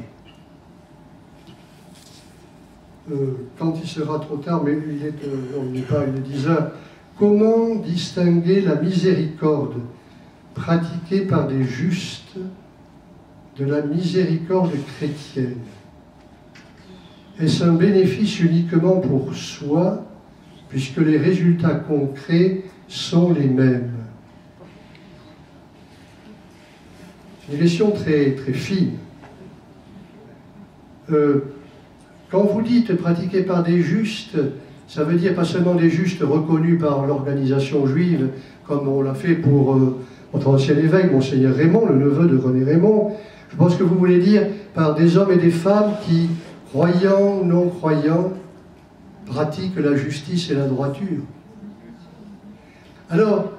Quand il sera trop tard, mais il est 10 heures, comment distinguer la miséricorde pratiquée par des justes de la miséricorde chrétienne? Est-ce un bénéfice uniquement pour soi, puisque les résultats concrets sont les mêmes? C'est une question très, très fine. Quand vous dites pratiqué par des justes, ça veut dire pas seulement des justes reconnus par l'organisation juive, comme on l'a fait pour notre ancien évêque, Monseigneur Raymond, le neveu de René Raymond. Je pense que vous voulez dire par des hommes et des femmes qui, croyants ou non croyants, pratiquent la justice et la droiture. Alors,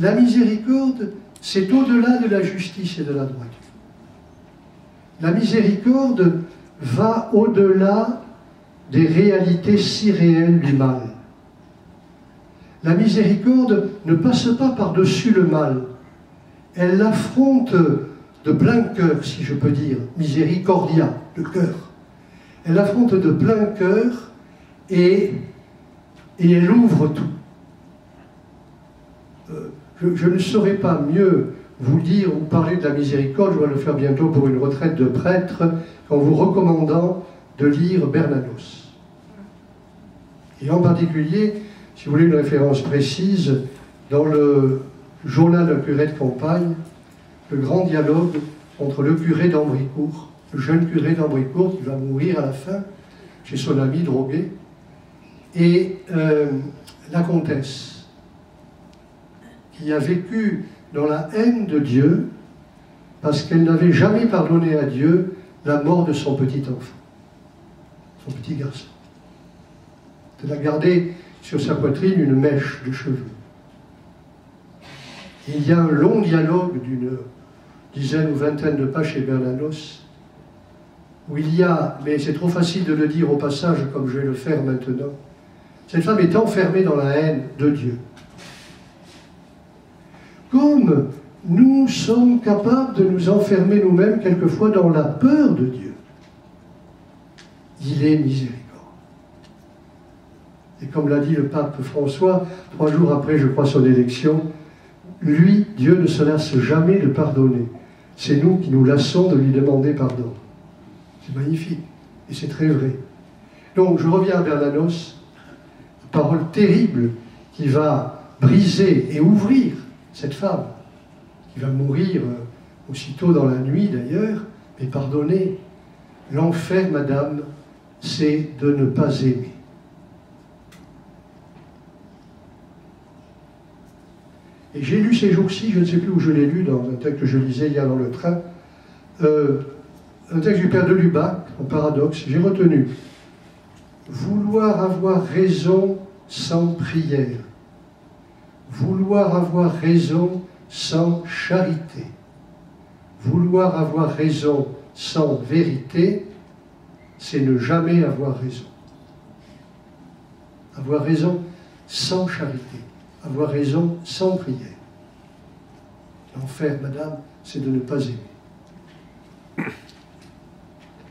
la miséricorde, c'est au-delà de la justice et de la droiture. La miséricorde va au-delà des réalités si réelles du mal. La miséricorde ne passe pas par-dessus le mal. Elle l'affronte de plein cœur, si je peux dire, miséricordia, le cœur. Elle l'affronte de plein cœur et elle ouvre tout. Je ne saurais pas mieux vous dire ou parler de la miséricorde, je vais le faire bientôt pour une retraite de prêtre, en vous recommandant de lire Bernanos. Et en particulier, si vous voulez une référence précise, dans le journal d'un curé de campagne, le grand dialogue entre le curé d'Ambricourt, le jeune curé d'Ambricourt qui va mourir à la fin, chez son ami drogué, et la comtesse, qui a vécu dans la haine de Dieu, parce qu'elle n'avait jamais pardonné à Dieu la mort de son petit enfant, son petit garçon. Elle a gardé sur sa poitrine une mèche de cheveux. Et il y a un long dialogue d'une dizaine ou vingtaine de pages chez Bernanos, où il y a, mais c'est trop facile de le dire au passage comme je vais le faire maintenant, cette femme est enfermée dans la haine de Dieu. Comme nous sommes capables de nous enfermer nous-mêmes quelquefois dans la peur de Dieu. Il est miséricordieux. Et comme l'a dit le pape François, 3 jours après, je crois, son élection, lui, Dieu ne se lasse jamais de pardonner. C'est nous qui nous lassons de lui demander pardon. C'est magnifique. Et c'est très vrai. Donc, je reviens à Bernanos, parole terrible qui va briser et ouvrir cette femme, qui va mourir aussitôt dans la nuit d'ailleurs, mais pardonnez, l'enfer, madame, c'est de ne pas aimer. Et j'ai lu ces jours-ci, je ne sais plus où je l'ai lu, dans un texte que je lisais hier dans le train, un texte du père de Lubac, en paradoxe, j'ai retenu « Vouloir avoir raison sans prière, vouloir avoir raison sans charité, vouloir avoir raison sans vérité, c'est ne jamais avoir raison. Avoir raison sans charité, avoir raison sans prière. L'enfer, madame, c'est de ne pas aimer.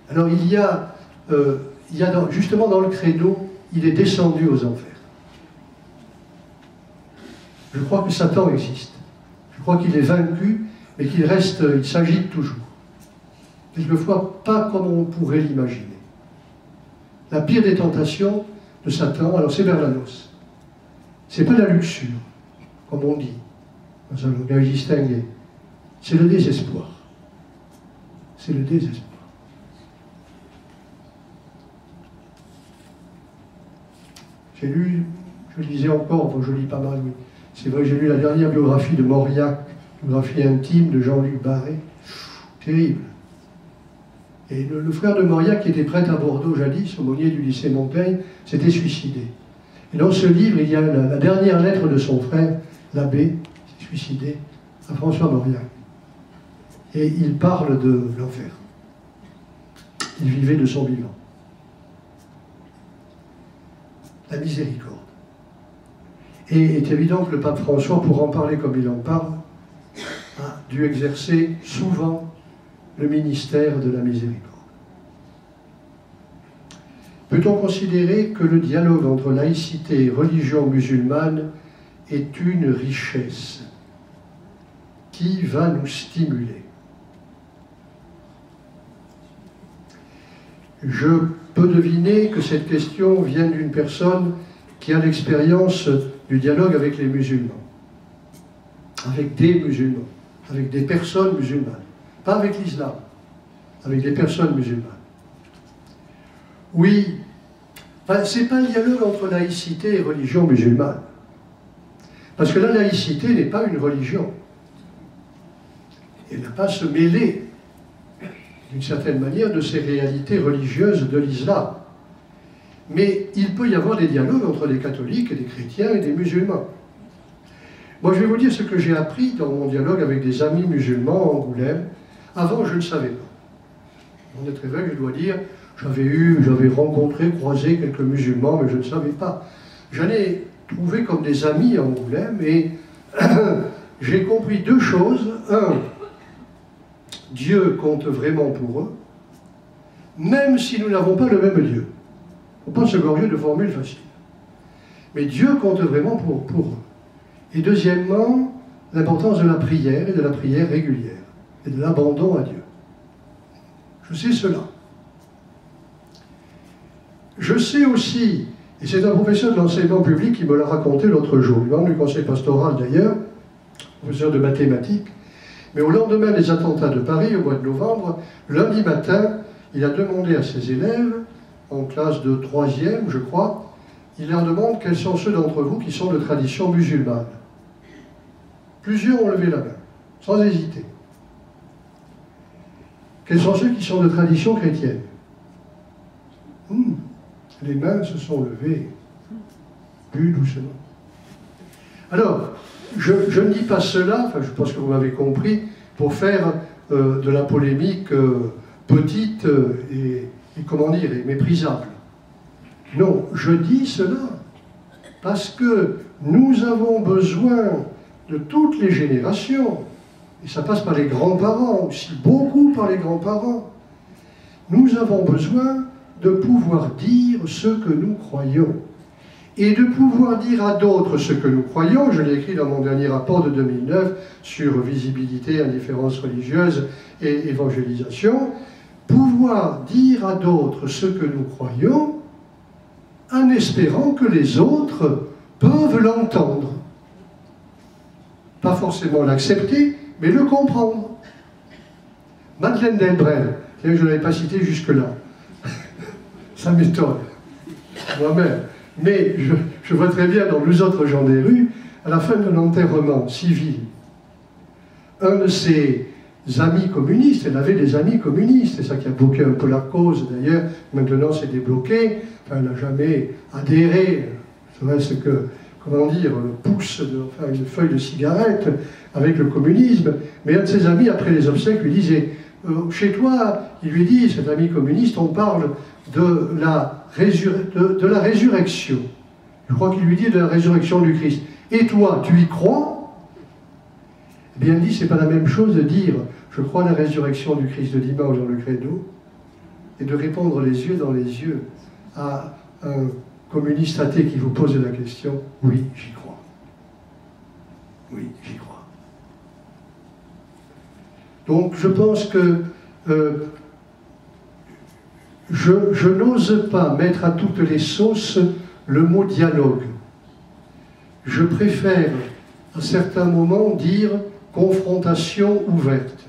Alors il y a justement dans le credo, il est descendu aux enfers. Je crois que Satan existe. Je crois qu'il est vaincu, mais qu'il reste, il s'agite toujours. Quelquefois, pas comme on pourrait l'imaginer. La pire des tentations de Satan, alors c'est Bernanos. C'est pas la luxure, comme on dit, dans un langage distingué. C'est le désespoir. C'est le désespoir. J'ai lu, je lisais encore, enfin je lis pas mal, oui. C'est vrai, j'ai lu la dernière biographie de Mauriac, biographie intime de Jean-Luc Barré. Terrible. Et le frère de Mauriac, qui était prêtre à Bordeaux jadis, aumônier du lycée Montaigne, s'était suicidé. Et dans ce livre, il y a la dernière lettre de son frère, l'abbé, qui s'est suicidé, à François Mauriac. Et il parle de l'enfer. Il vivait de son vivant. La miséricorde. Et il est évident que le pape François, pour en parler comme il en parle, a dû exercer souvent le ministère de la miséricorde. Peut-on considérer que le dialogue entre laïcité et religion musulmane est une richesse qui va nous stimuler? Je peux deviner que cette question vient d'une personne qui a l'expérience du dialogue avec les musulmans, avec des musulmans, avec des personnes musulmanes, pas avec l'islam, avec des personnes musulmanes. Oui, enfin, ce n'est pas le dialogue entre laïcité et religion musulmane, parce que la laïcité n'est pas une religion. Elle n'a pas à se mêler, d'une certaine manière, de ces réalités religieuses de l'islam. Mais il peut y avoir des dialogues entre des catholiques, et des chrétiens et des musulmans. Moi, je vais vous dire ce que j'ai appris dans mon dialogue avec des amis musulmans à Angoulême. Avant, je ne savais pas. Mon être évêque, je dois dire, j'avais rencontré, croisé quelques musulmans, mais je ne savais pas. J'en ai trouvé comme des amis à Angoulême, et j'ai compris deux choses. Un, Dieu compte vraiment pour eux, même si nous n'avons pas le même Dieu. Il ne faut pas se gorger de formules faciles. Mais Dieu compte vraiment pour eux. Et deuxièmement, l'importance de la prière, et de la prière régulière, et de l'abandon à Dieu. Je sais cela. Je sais aussi, et c'est un professeur de l'enseignement public qui me l'a raconté l'autre jour, membre du conseil pastoral d'ailleurs, professeur de mathématiques, mais au lendemain des attentats de Paris, au mois de novembre, lundi matin, il a demandé à ses élèves, en classe de 3e, je crois, il leur demande quels sont ceux d'entre vous qui sont de tradition musulmane. Plusieurs ont levé la main, sans hésiter. Quels sont ceux qui sont de tradition chrétienne? Les mains se sont levées, plus doucement. Alors, je ne dis pas cela, enfin, je pense que vous m'avez compris, pour faire de la polémique petite et comment dire, et méprisable. Non, je dis cela parce que nous avons besoin de toutes les générations, et ça passe par les grands-parents aussi, beaucoup par les grands-parents. Nous avons besoin de pouvoir dire ce que nous croyons, et de pouvoir dire à d'autres ce que nous croyons. Je l'ai écrit dans mon dernier rapport de 2009 sur visibilité, indifférence religieuse et évangélisation. Pouvoir dire à d'autres ce que nous croyons en espérant que les autres peuvent l'entendre. Pas forcément l'accepter, mais le comprendre. Madeleine Delbrel, je ne l'avais pas citée jusque-là. Ça m'étonne, moi-même. Mais je vois très bien dans Nous autres gens des rues, à la fin d'un enterrement civil, un de ses amis communistes, elle avait des amis communistes, c'est ça qui a bloqué un peu la cause d'ailleurs, maintenant c'est débloqué, enfin, elle n'a jamais adhéré, serait-ce que, comment dire, le pouce, enfin une feuille de cigarette avec le communisme, mais un de ses amis, après les obsèques, lui disait, chez toi, il lui dit, cet ami communiste, on parle de la résurrection. Je crois qu'il lui dit de la résurrection du Christ. Et toi, tu y crois? Eh bien, il dit, c'est pas la même chose de dire je crois à la résurrection du Christ de dimanche dans le credo, et de répondre les yeux dans les yeux à un communiste athée qui vous pose la question, oui, j'y crois. Oui, j'y crois. Donc, je pense que je n'ose pas mettre à toutes les sauces le mot dialogue. Je préfère, à certains moments, dire confrontation ouverte.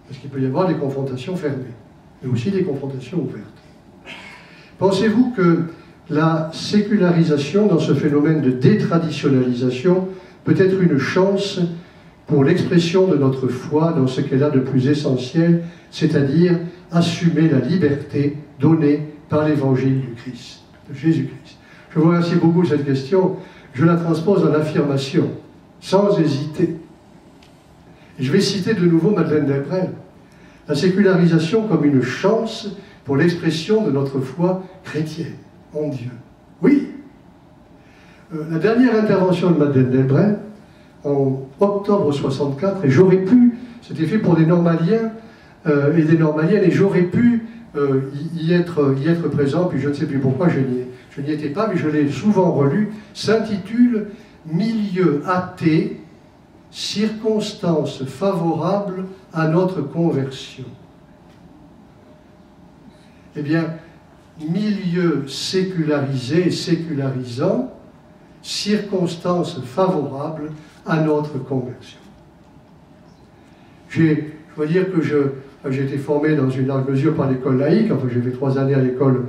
Parce qu'il peut y avoir des confrontations fermées, mais aussi des confrontations ouvertes. Pensez-vous que la sécularisation dans ce phénomène de détraditionnalisation peut être une chance pour l'expression de notre foi dans ce qu'elle a de plus essentiel, c'est-à-dire assumer la liberté donnée par l'évangile du Christ, de Jésus-Christ? Je vous remercie beaucoup de cette question. Je la transpose en affirmation, sans hésiter. Et je vais citer de nouveau Madeleine Delbrel. La sécularisation comme une chance pour l'expression de notre foi chrétienne en Dieu. Oui. La dernière intervention de Madeleine Delbrel, en octobre 64, et j'aurais pu, c'était fait pour des normaliens et des normaliennes, et j'aurais pu y être présent, puis je ne sais plus pourquoi je n'y étais pas, mais je l'ai souvent relu, s'intitule « Milieu athée, circonstances favorables à notre conversion ». Eh bien, milieu sécularisé et sécularisant, circonstances favorables à notre conversion. Je dois dire que j'ai été formé dans une large mesure par l'école laïque, enfin j'ai fait 3 années à l'école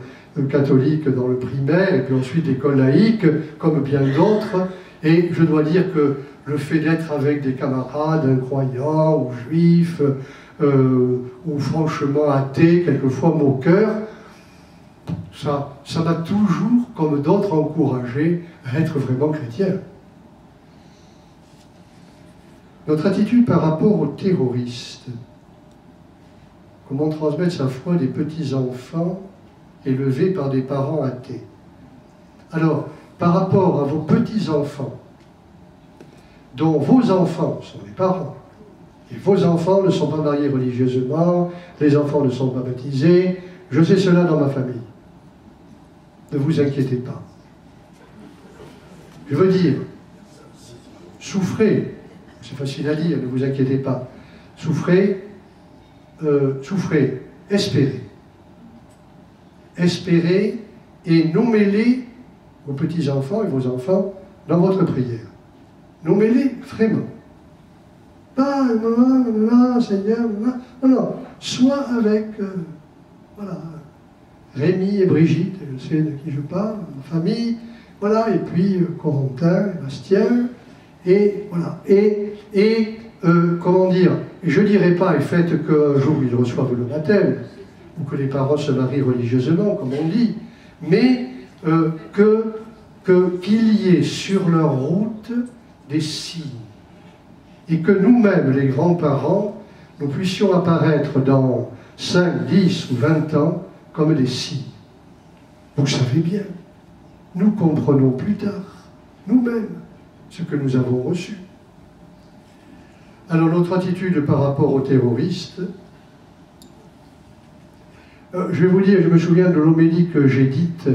catholique dans le primaire, et puis ensuite l'école laïque, comme bien d'autres, et je dois dire que le fait d'être avec des camarades incroyants ou juifs, ou franchement athées, quelquefois moqueurs, ça m'a toujours, comme d'autres, encouragé à être vraiment chrétien. Notre attitude par rapport aux terroristes, comment transmettre sa foi des petits-enfants élevés par des parents athées. Alors, par rapport à vos petits-enfants, dont vos enfants sont les parents, et vos enfants ne sont pas mariés religieusement, les enfants ne sont pas baptisés, je sais cela dans ma famille. Ne vous inquiétez pas. Je veux dire, souffrez, c'est facile à dire, ne vous inquiétez pas. Souffrez, espérez. Espérez et nommez-les, vos petits-enfants et vos enfants, dans votre prière. Nommez-les vraiment. Pas maman, Seigneur, maman. Non, non. Soit avec voilà, Rémi et Brigitte, je sais de qui je parle, ma famille, voilà, et puis Corentin, Bastien, et voilà. Comment dire, je ne dirais pas, et faites qu'un jour ils reçoivent le baptême, ou que les parents se marient religieusement, comme on dit, mais qu'il y ait sur leur route des signes, et que nous-mêmes, les grands-parents, nous puissions apparaître dans 5, 10 ou 20 ans comme des signes. Vous savez bien, nous comprenons plus tard, nous-mêmes, ce que nous avons reçu. Alors notre attitude par rapport aux terroristes, je vais vous dire, je me souviens de l'homélie que j'ai dite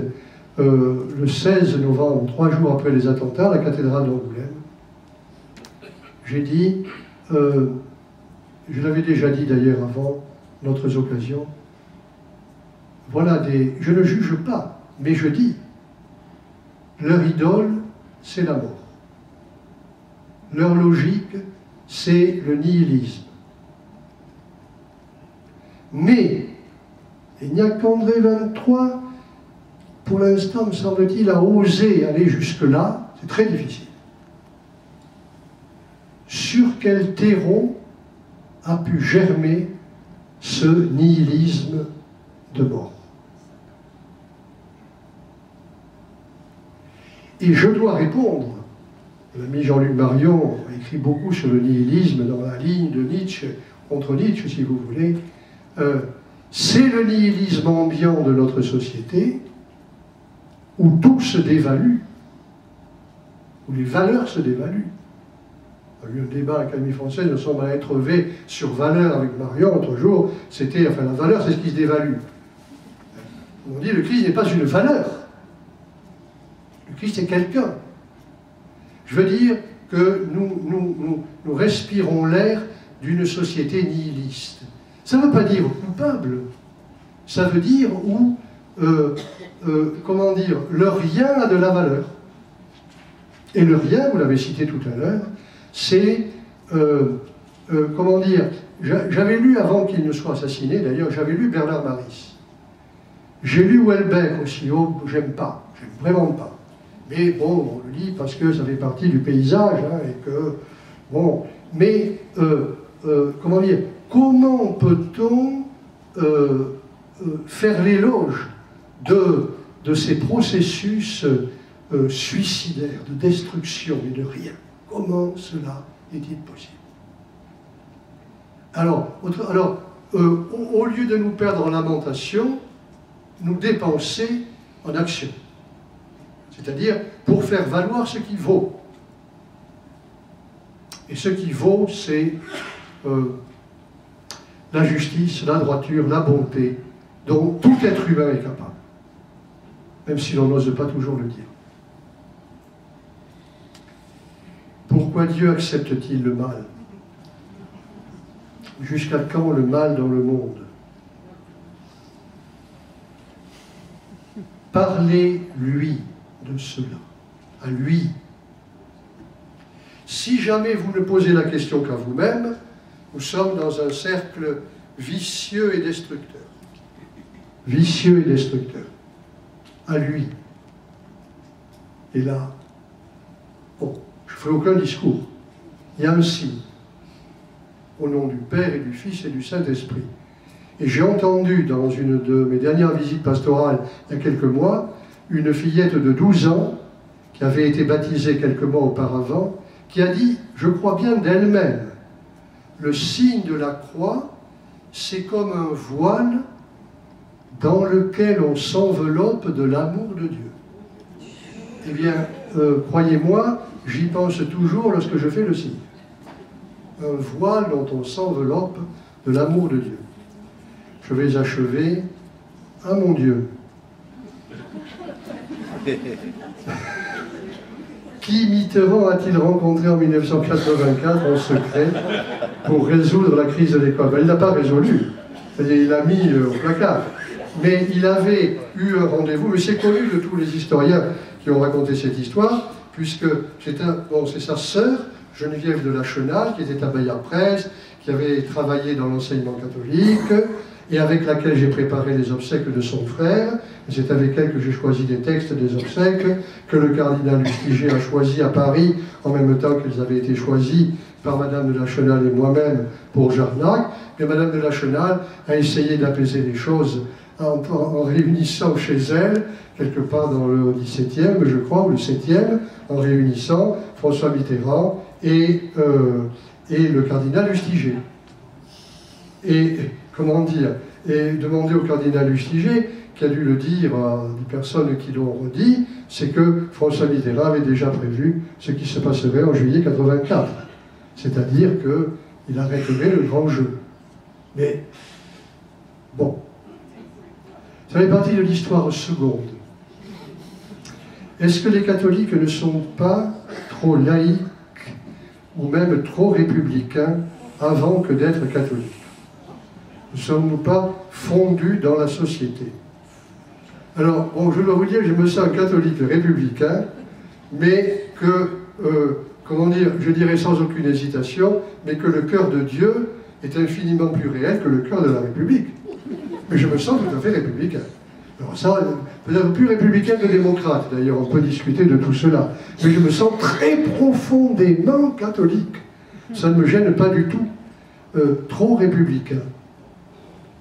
le 16 novembre, 3 jours après les attentats, à la cathédrale d'Angoulême. J'ai dit, je l'avais déjà dit d'ailleurs avant d'autres occasions, voilà je ne juge pas, mais je dis, leur idole, c'est la mort. Leur logique, c'est le nihilisme. Mais, il n'y a qu'André 23, pour l'instant, me semble-t-il, a osé aller jusque-là, c'est très difficile. Sur quel terreau a pu germer ce nihilisme de mort? Et je dois répondre, l'ami Jean-Luc Marion a écrit beaucoup sur le nihilisme dans la ligne de Nietzsche, contre Nietzsche si vous voulez, c'est le nihilisme ambiant de notre société où tout se dévalue, où les valeurs se dévaluent. Il y a eu un débat à l'Académie française, nous sommes à être V sur valeur avec Marion, l'autre jour, c'était, enfin la valeur c'est ce qui se dévalue. On dit le Christ n'est pas une valeur. Le Christ est quelqu'un. Je veux dire que nous respirons l'air d'une société nihiliste. Ça ne veut pas dire coupable. Ça veut dire où, comment dire, le rien a de la valeur. Et le rien, vous l'avez cité tout à l'heure, c'est, comment dire, j'avais lu avant qu'il ne soit assassiné, d'ailleurs, j'avais lu Bernard Maris. J'ai lu Houellebecq aussi, j'aime pas, j'aime vraiment pas. Mais bon, on le lit parce que ça fait partie du paysage, hein, et que, bon, mais, comment dire, comment peut-on faire l'éloge de ces processus suicidaires, de destruction et de rien? Comment cela est-il possible? Alors, au lieu de nous perdre en lamentation, nous dépenser en action. C'est-à-dire pour faire valoir ce qui vaut. Et ce qui vaut, c'est la justice, la droiture, la bonté, dont tout être humain est capable, même si l'on n'ose pas toujours le dire. Pourquoi Dieu accepte-t-il le mal? Jusqu'à quand le mal dans le monde? Parlez-lui de cela, à lui. Si jamais vous ne posez la question qu'à vous-même, nous sommes dans un cercle vicieux et destructeur. Vicieux et destructeur. À lui. Et là, bon, je ne fais aucun discours. Il y a un signe. Au nom du Père et du Fils et du Saint-Esprit. Et j'ai entendu dans une de mes dernières visites pastorales, il y a quelques mois, une fillette de 12 ans, qui avait été baptisée quelques mois auparavant, qui a dit, je crois bien d'elle-même, le signe de la croix, c'est comme un voile dans lequel on s'enveloppe de l'amour de Dieu. Eh bien, croyez-moi, j'y pense toujours lorsque je fais le signe. Un voile dont on s'enveloppe de l'amour de Dieu. Je vais achever. Ah mon Dieu! Qui Mitterrand a-t-il rencontré en 1984 en secret pour résoudre la crise de l'école? Ben, il n'a pas résolu, c'est-à-dire il l'a mis au placard. Mais il avait eu un rendez-vous, mais c'est connu de tous les historiens qui ont raconté cette histoire, puisque c'est sa sœur, Geneviève de la Chenal, qui était à Bayard-Presse, qui avait travaillé dans l'enseignement catholique, et avec laquelle j'ai préparé les obsèques de son frère. C'est avec elle que j'ai choisi des textes des obsèques, que le cardinal Lustiger a choisi à Paris, en même temps qu'ils avaient été choisis par Madame de la Chenal et moi-même pour Jarnac. Et Madame de la Chenal a essayé d'apaiser les choses en réunissant chez elle, quelque part dans le 17e, je crois, ou le 7e, en réunissant François Mitterrand et le cardinal Lustiger. Et comment dire, et demander au cardinal Lustiger, qui a dû le dire à des personnes qui l'ont redit, c'est que François Mitterrand avait déjà prévu ce qui se passerait en juillet 84. C'est-à-dire qu'il arrêterait le grand jeu. Mais, bon, ça fait partie de l'histoire seconde. Est-ce que les catholiques ne sont pas trop laïcs ou même trop républicains avant que d'être catholiques? Ne sommes-nous pas fondus dans la société? Alors, bon, je dois vous dire, je me sens catholique républicain, mais que, comment dire, je dirais sans aucune hésitation, mais que le cœur de Dieu est infiniment plus réel que le cœur de la République. Mais je me sens tout à fait républicain. Alors ça, peut-être plus républicain que démocrate, d'ailleurs, on peut discuter de tout cela. Mais je me sens très profondément catholique. Ça ne me gêne pas du tout. Trop républicain.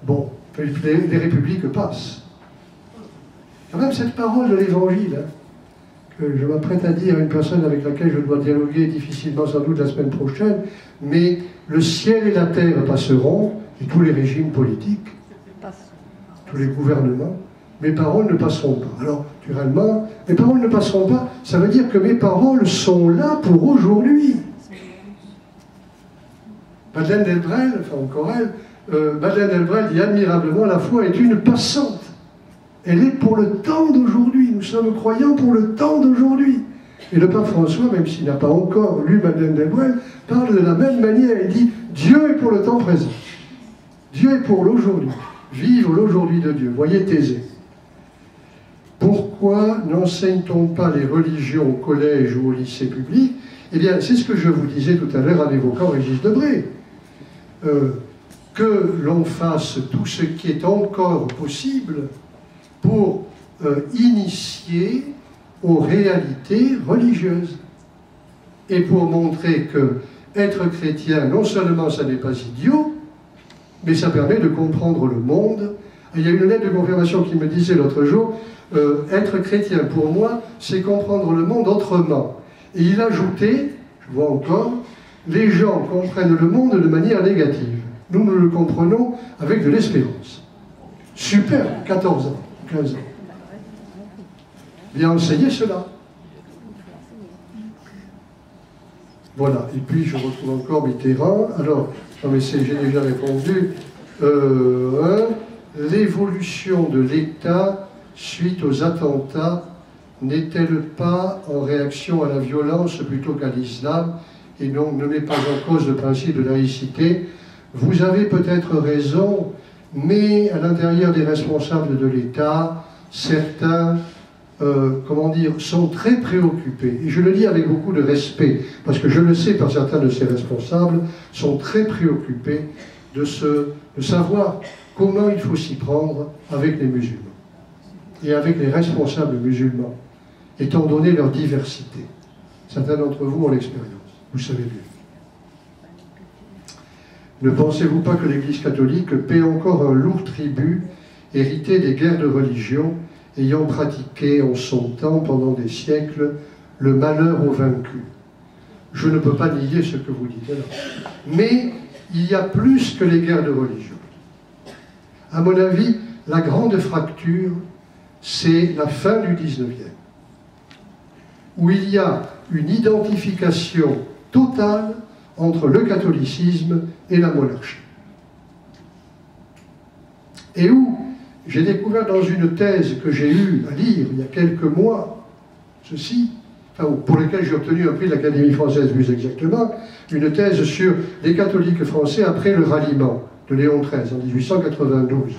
Bon, les républiques passent. Quand même cette parole de l'Évangile, hein, que je m'apprête à dire à une personne avec laquelle je dois dialoguer difficilement sans doute la semaine prochaine, mais le ciel et la terre passeront, et tous les régimes politiques, tous les gouvernements, mes paroles ne passeront pas. Alors, naturellement, mes paroles ne passeront pas, ça veut dire que mes paroles sont là pour aujourd'hui. Madeleine Delbrel, enfin encore elle, Madeleine Delbrel dit admirablement, la foi est une passante. Elle est pour le temps d'aujourd'hui. Nous sommes croyants pour le temps d'aujourd'hui. Et le pape François, même s'il n'a pas encore lu Madeleine Delbrel, parle de la même manière. Il dit Dieu est pour le temps présent. Dieu est pour l'aujourd'hui. Vivre l'aujourd'hui de Dieu. Voyez Thésée. Pourquoi n'enseigne-t-on pas les religions au collège ou au lycée public? Eh bien, c'est ce que je vous disais tout à l'heure en évoquant Régis Debray. Que l'on fasse tout ce qui est encore possible pour initier aux réalités religieuses et pour montrer que être chrétien, non seulement ça n'est pas idiot, mais ça permet de comprendre le monde. Il y a une lettre de confirmation qui me disait l'autre jour, être chrétien pour moi, c'est comprendre le monde autrement. Et il ajoutait, je vois encore, les gens comprennent le monde de manière négative. Nous, nous le comprenons avec de l'espérance. Super, 14 ans. 15 ans. Bien enseigner cela. Voilà. Et puis, je retrouve encore Mitterrand. Alors, non mais j'ai déjà répondu. L'évolution de l'État suite aux attentats n'est-elle pas en réaction à la violence plutôt qu'à l'islam et donc ne met pas en cause le principe de laïcité? Vous avez peut-être raison, mais à l'intérieur des responsables de l'État, certains, comment dire, sont très préoccupés. Et je le dis avec beaucoup de respect, parce que je le sais par certains de ces responsables, sont très préoccupés de savoir comment il faut s'y prendre avec les musulmans et avec les responsables musulmans, étant donné leur diversité. Certains d'entre vous ont l'expérience, vous savez bien. Ne pensez-vous pas que l'Église catholique paie encore un lourd tribut hérité des guerres de religion, ayant pratiqué en son temps, pendant des siècles, le malheur aux vaincus? Je ne peux pas nier ce que vous dites là. Mais il y a plus que les guerres de religion. À mon avis, la grande fracture, c'est la fin du XIXe, où il y a une identification totale entre le catholicisme et la monarchie. Et où j'ai découvert dans une thèse que j'ai eue à lire il y a quelques mois, ceci, enfin, pour laquelle j'ai obtenu un prix de l'Académie française plus exactement, une thèse sur les catholiques français après le ralliement de Léon XIII en 1892.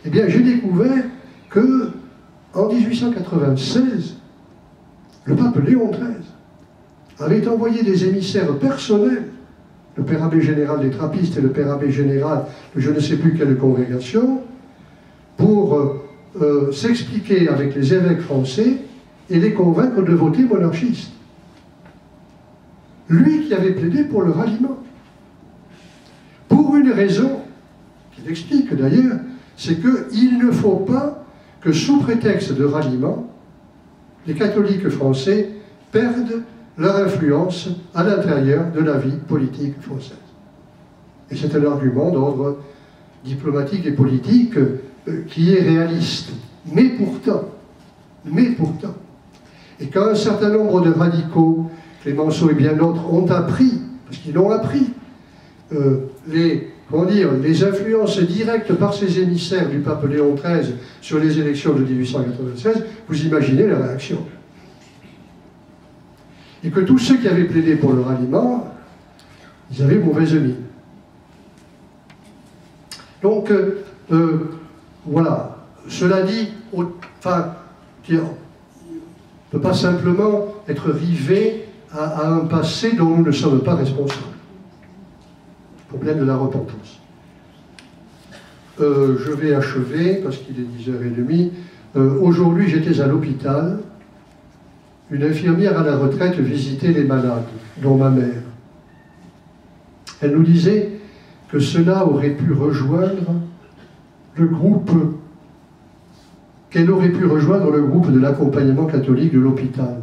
Eh bien, j'ai découvert que en 1896, le pape Léon XIII avait envoyé des émissaires personnels, le père abbé général des Trappistes et le père abbé général de je ne sais plus quelle congrégation, pour s'expliquer avec les évêques français et les convaincre de voter monarchiste. Lui qui avait plaidé pour le ralliement. Pour une raison, qu'il explique d'ailleurs, c'est qu'il ne faut pas que sous prétexte de ralliement, les catholiques français perdent leur influence à l'intérieur de la vie politique française. Et c'est un argument d'ordre diplomatique et politique qui est réaliste. Mais pourtant, et quand un certain nombre de radicaux, Clémenceau et bien d'autres, ont appris, parce qu'ils l'ont appris, les influences directes par ces émissaires du pape Léon XIII sur les élections de 1896, vous imaginez la réaction. Et que tous ceux qui avaient plaidé pour le ralliement, ils avaient mauvaise mine. Donc, voilà. Cela dit, enfin, on ne peut pas simplement être rivé à un passé dont nous ne sommes pas responsables. Problème de la repentance. Je vais achever, parce qu'il est 10h30. Aujourd'hui, j'étais à l'hôpital. Une infirmière à la retraite visitait les malades, dont ma mère. Elle nous disait que cela aurait pu rejoindre le groupe, qu'elle aurait pu rejoindre le groupe de l'accompagnement catholique de l'hôpital.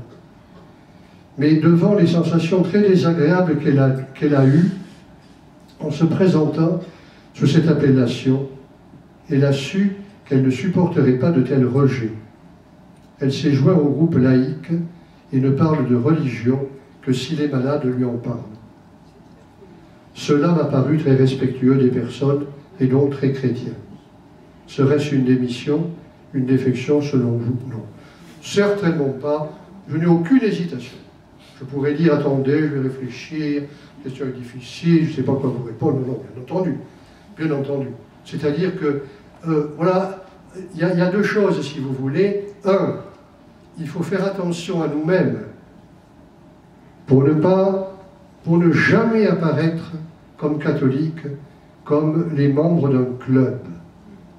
Mais devant les sensations très désagréables qu'elle a eues, en se présentant sous cette appellation, elle a su qu'elle ne supporterait pas de tels rejets. Elle s'est jointe au groupe laïque et ne parle de religion que si les malades lui en parlent. Cela m'a paru très respectueux des personnes et donc très chrétien. Serait-ce une démission, une défection selon vous? Non. Certainement pas. Je n'ai aucune hésitation. Je pourrais dire, attendez, je vais réfléchir, la question est difficile, je ne sais pas quoi vous répondre. Non, bien entendu. Bien entendu. C'est-à-dire que, voilà, il y a deux choses, si vous voulez. Un, il faut faire attention à nous-mêmes pour ne jamais apparaître comme catholique, comme les membres d'un club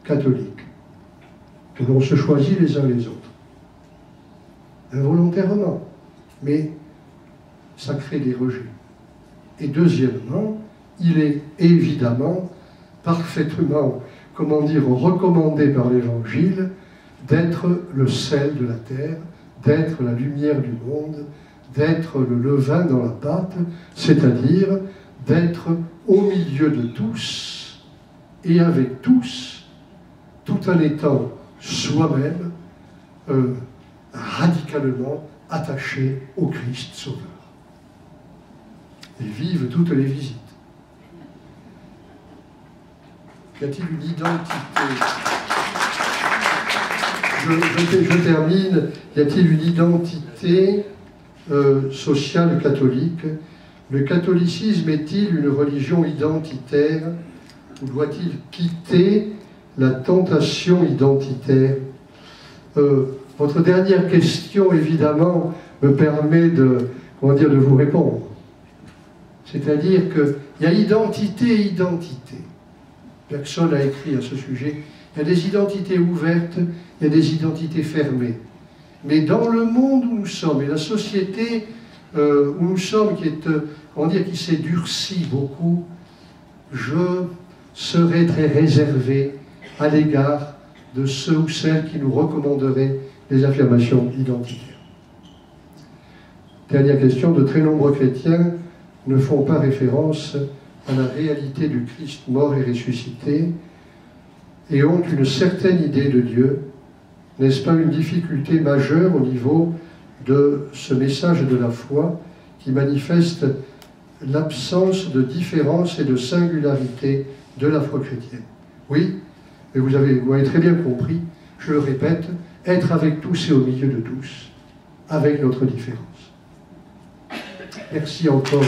catholique, que l'on se choisit les uns les autres. Involontairement. Mais ça crée des rejets. Et deuxièmement, il est évidemment parfaitement, comment dire, recommandé par l'Évangile d'être le sel de la terre, d'être la lumière du monde, d'être le levain dans la pâte, c'est-à-dire d'être au milieu de tous et avec tous, tout en étant soi-même radicalement attaché au Christ Sauveur. Et vive toutes les visites. Y a-t-il une identité? Je termine. Y a-t-il une identité sociale catholique? Le catholicisme est-il une religion identitaire ou doit-il quitter la tentation identitaire? Votre dernière question, évidemment, me permet de vous répondre. C'est-à-dire qu'il y a identité et identité. Bergson a écrit à ce sujet. Il y a des identités ouvertes, il y a des identités fermées. Mais dans le monde où nous sommes, et la société où nous sommes, qui s'est durcie beaucoup, je serai très réservé à l'égard de ceux ou celles qui nous recommanderaient les affirmations identitaires. Dernière question, de très nombreux chrétiens ne font pas référence à la réalité du Christ mort et ressuscité et ont une certaine idée de Dieu. N'est-ce pas une difficulté majeure au niveau de ce message de la foi qui manifeste l'absence de différence et de singularité de la foi chrétienne? Oui, mais vous avez très bien compris, je le répète, être avec tous et au milieu de tous, avec notre différence. Merci encore.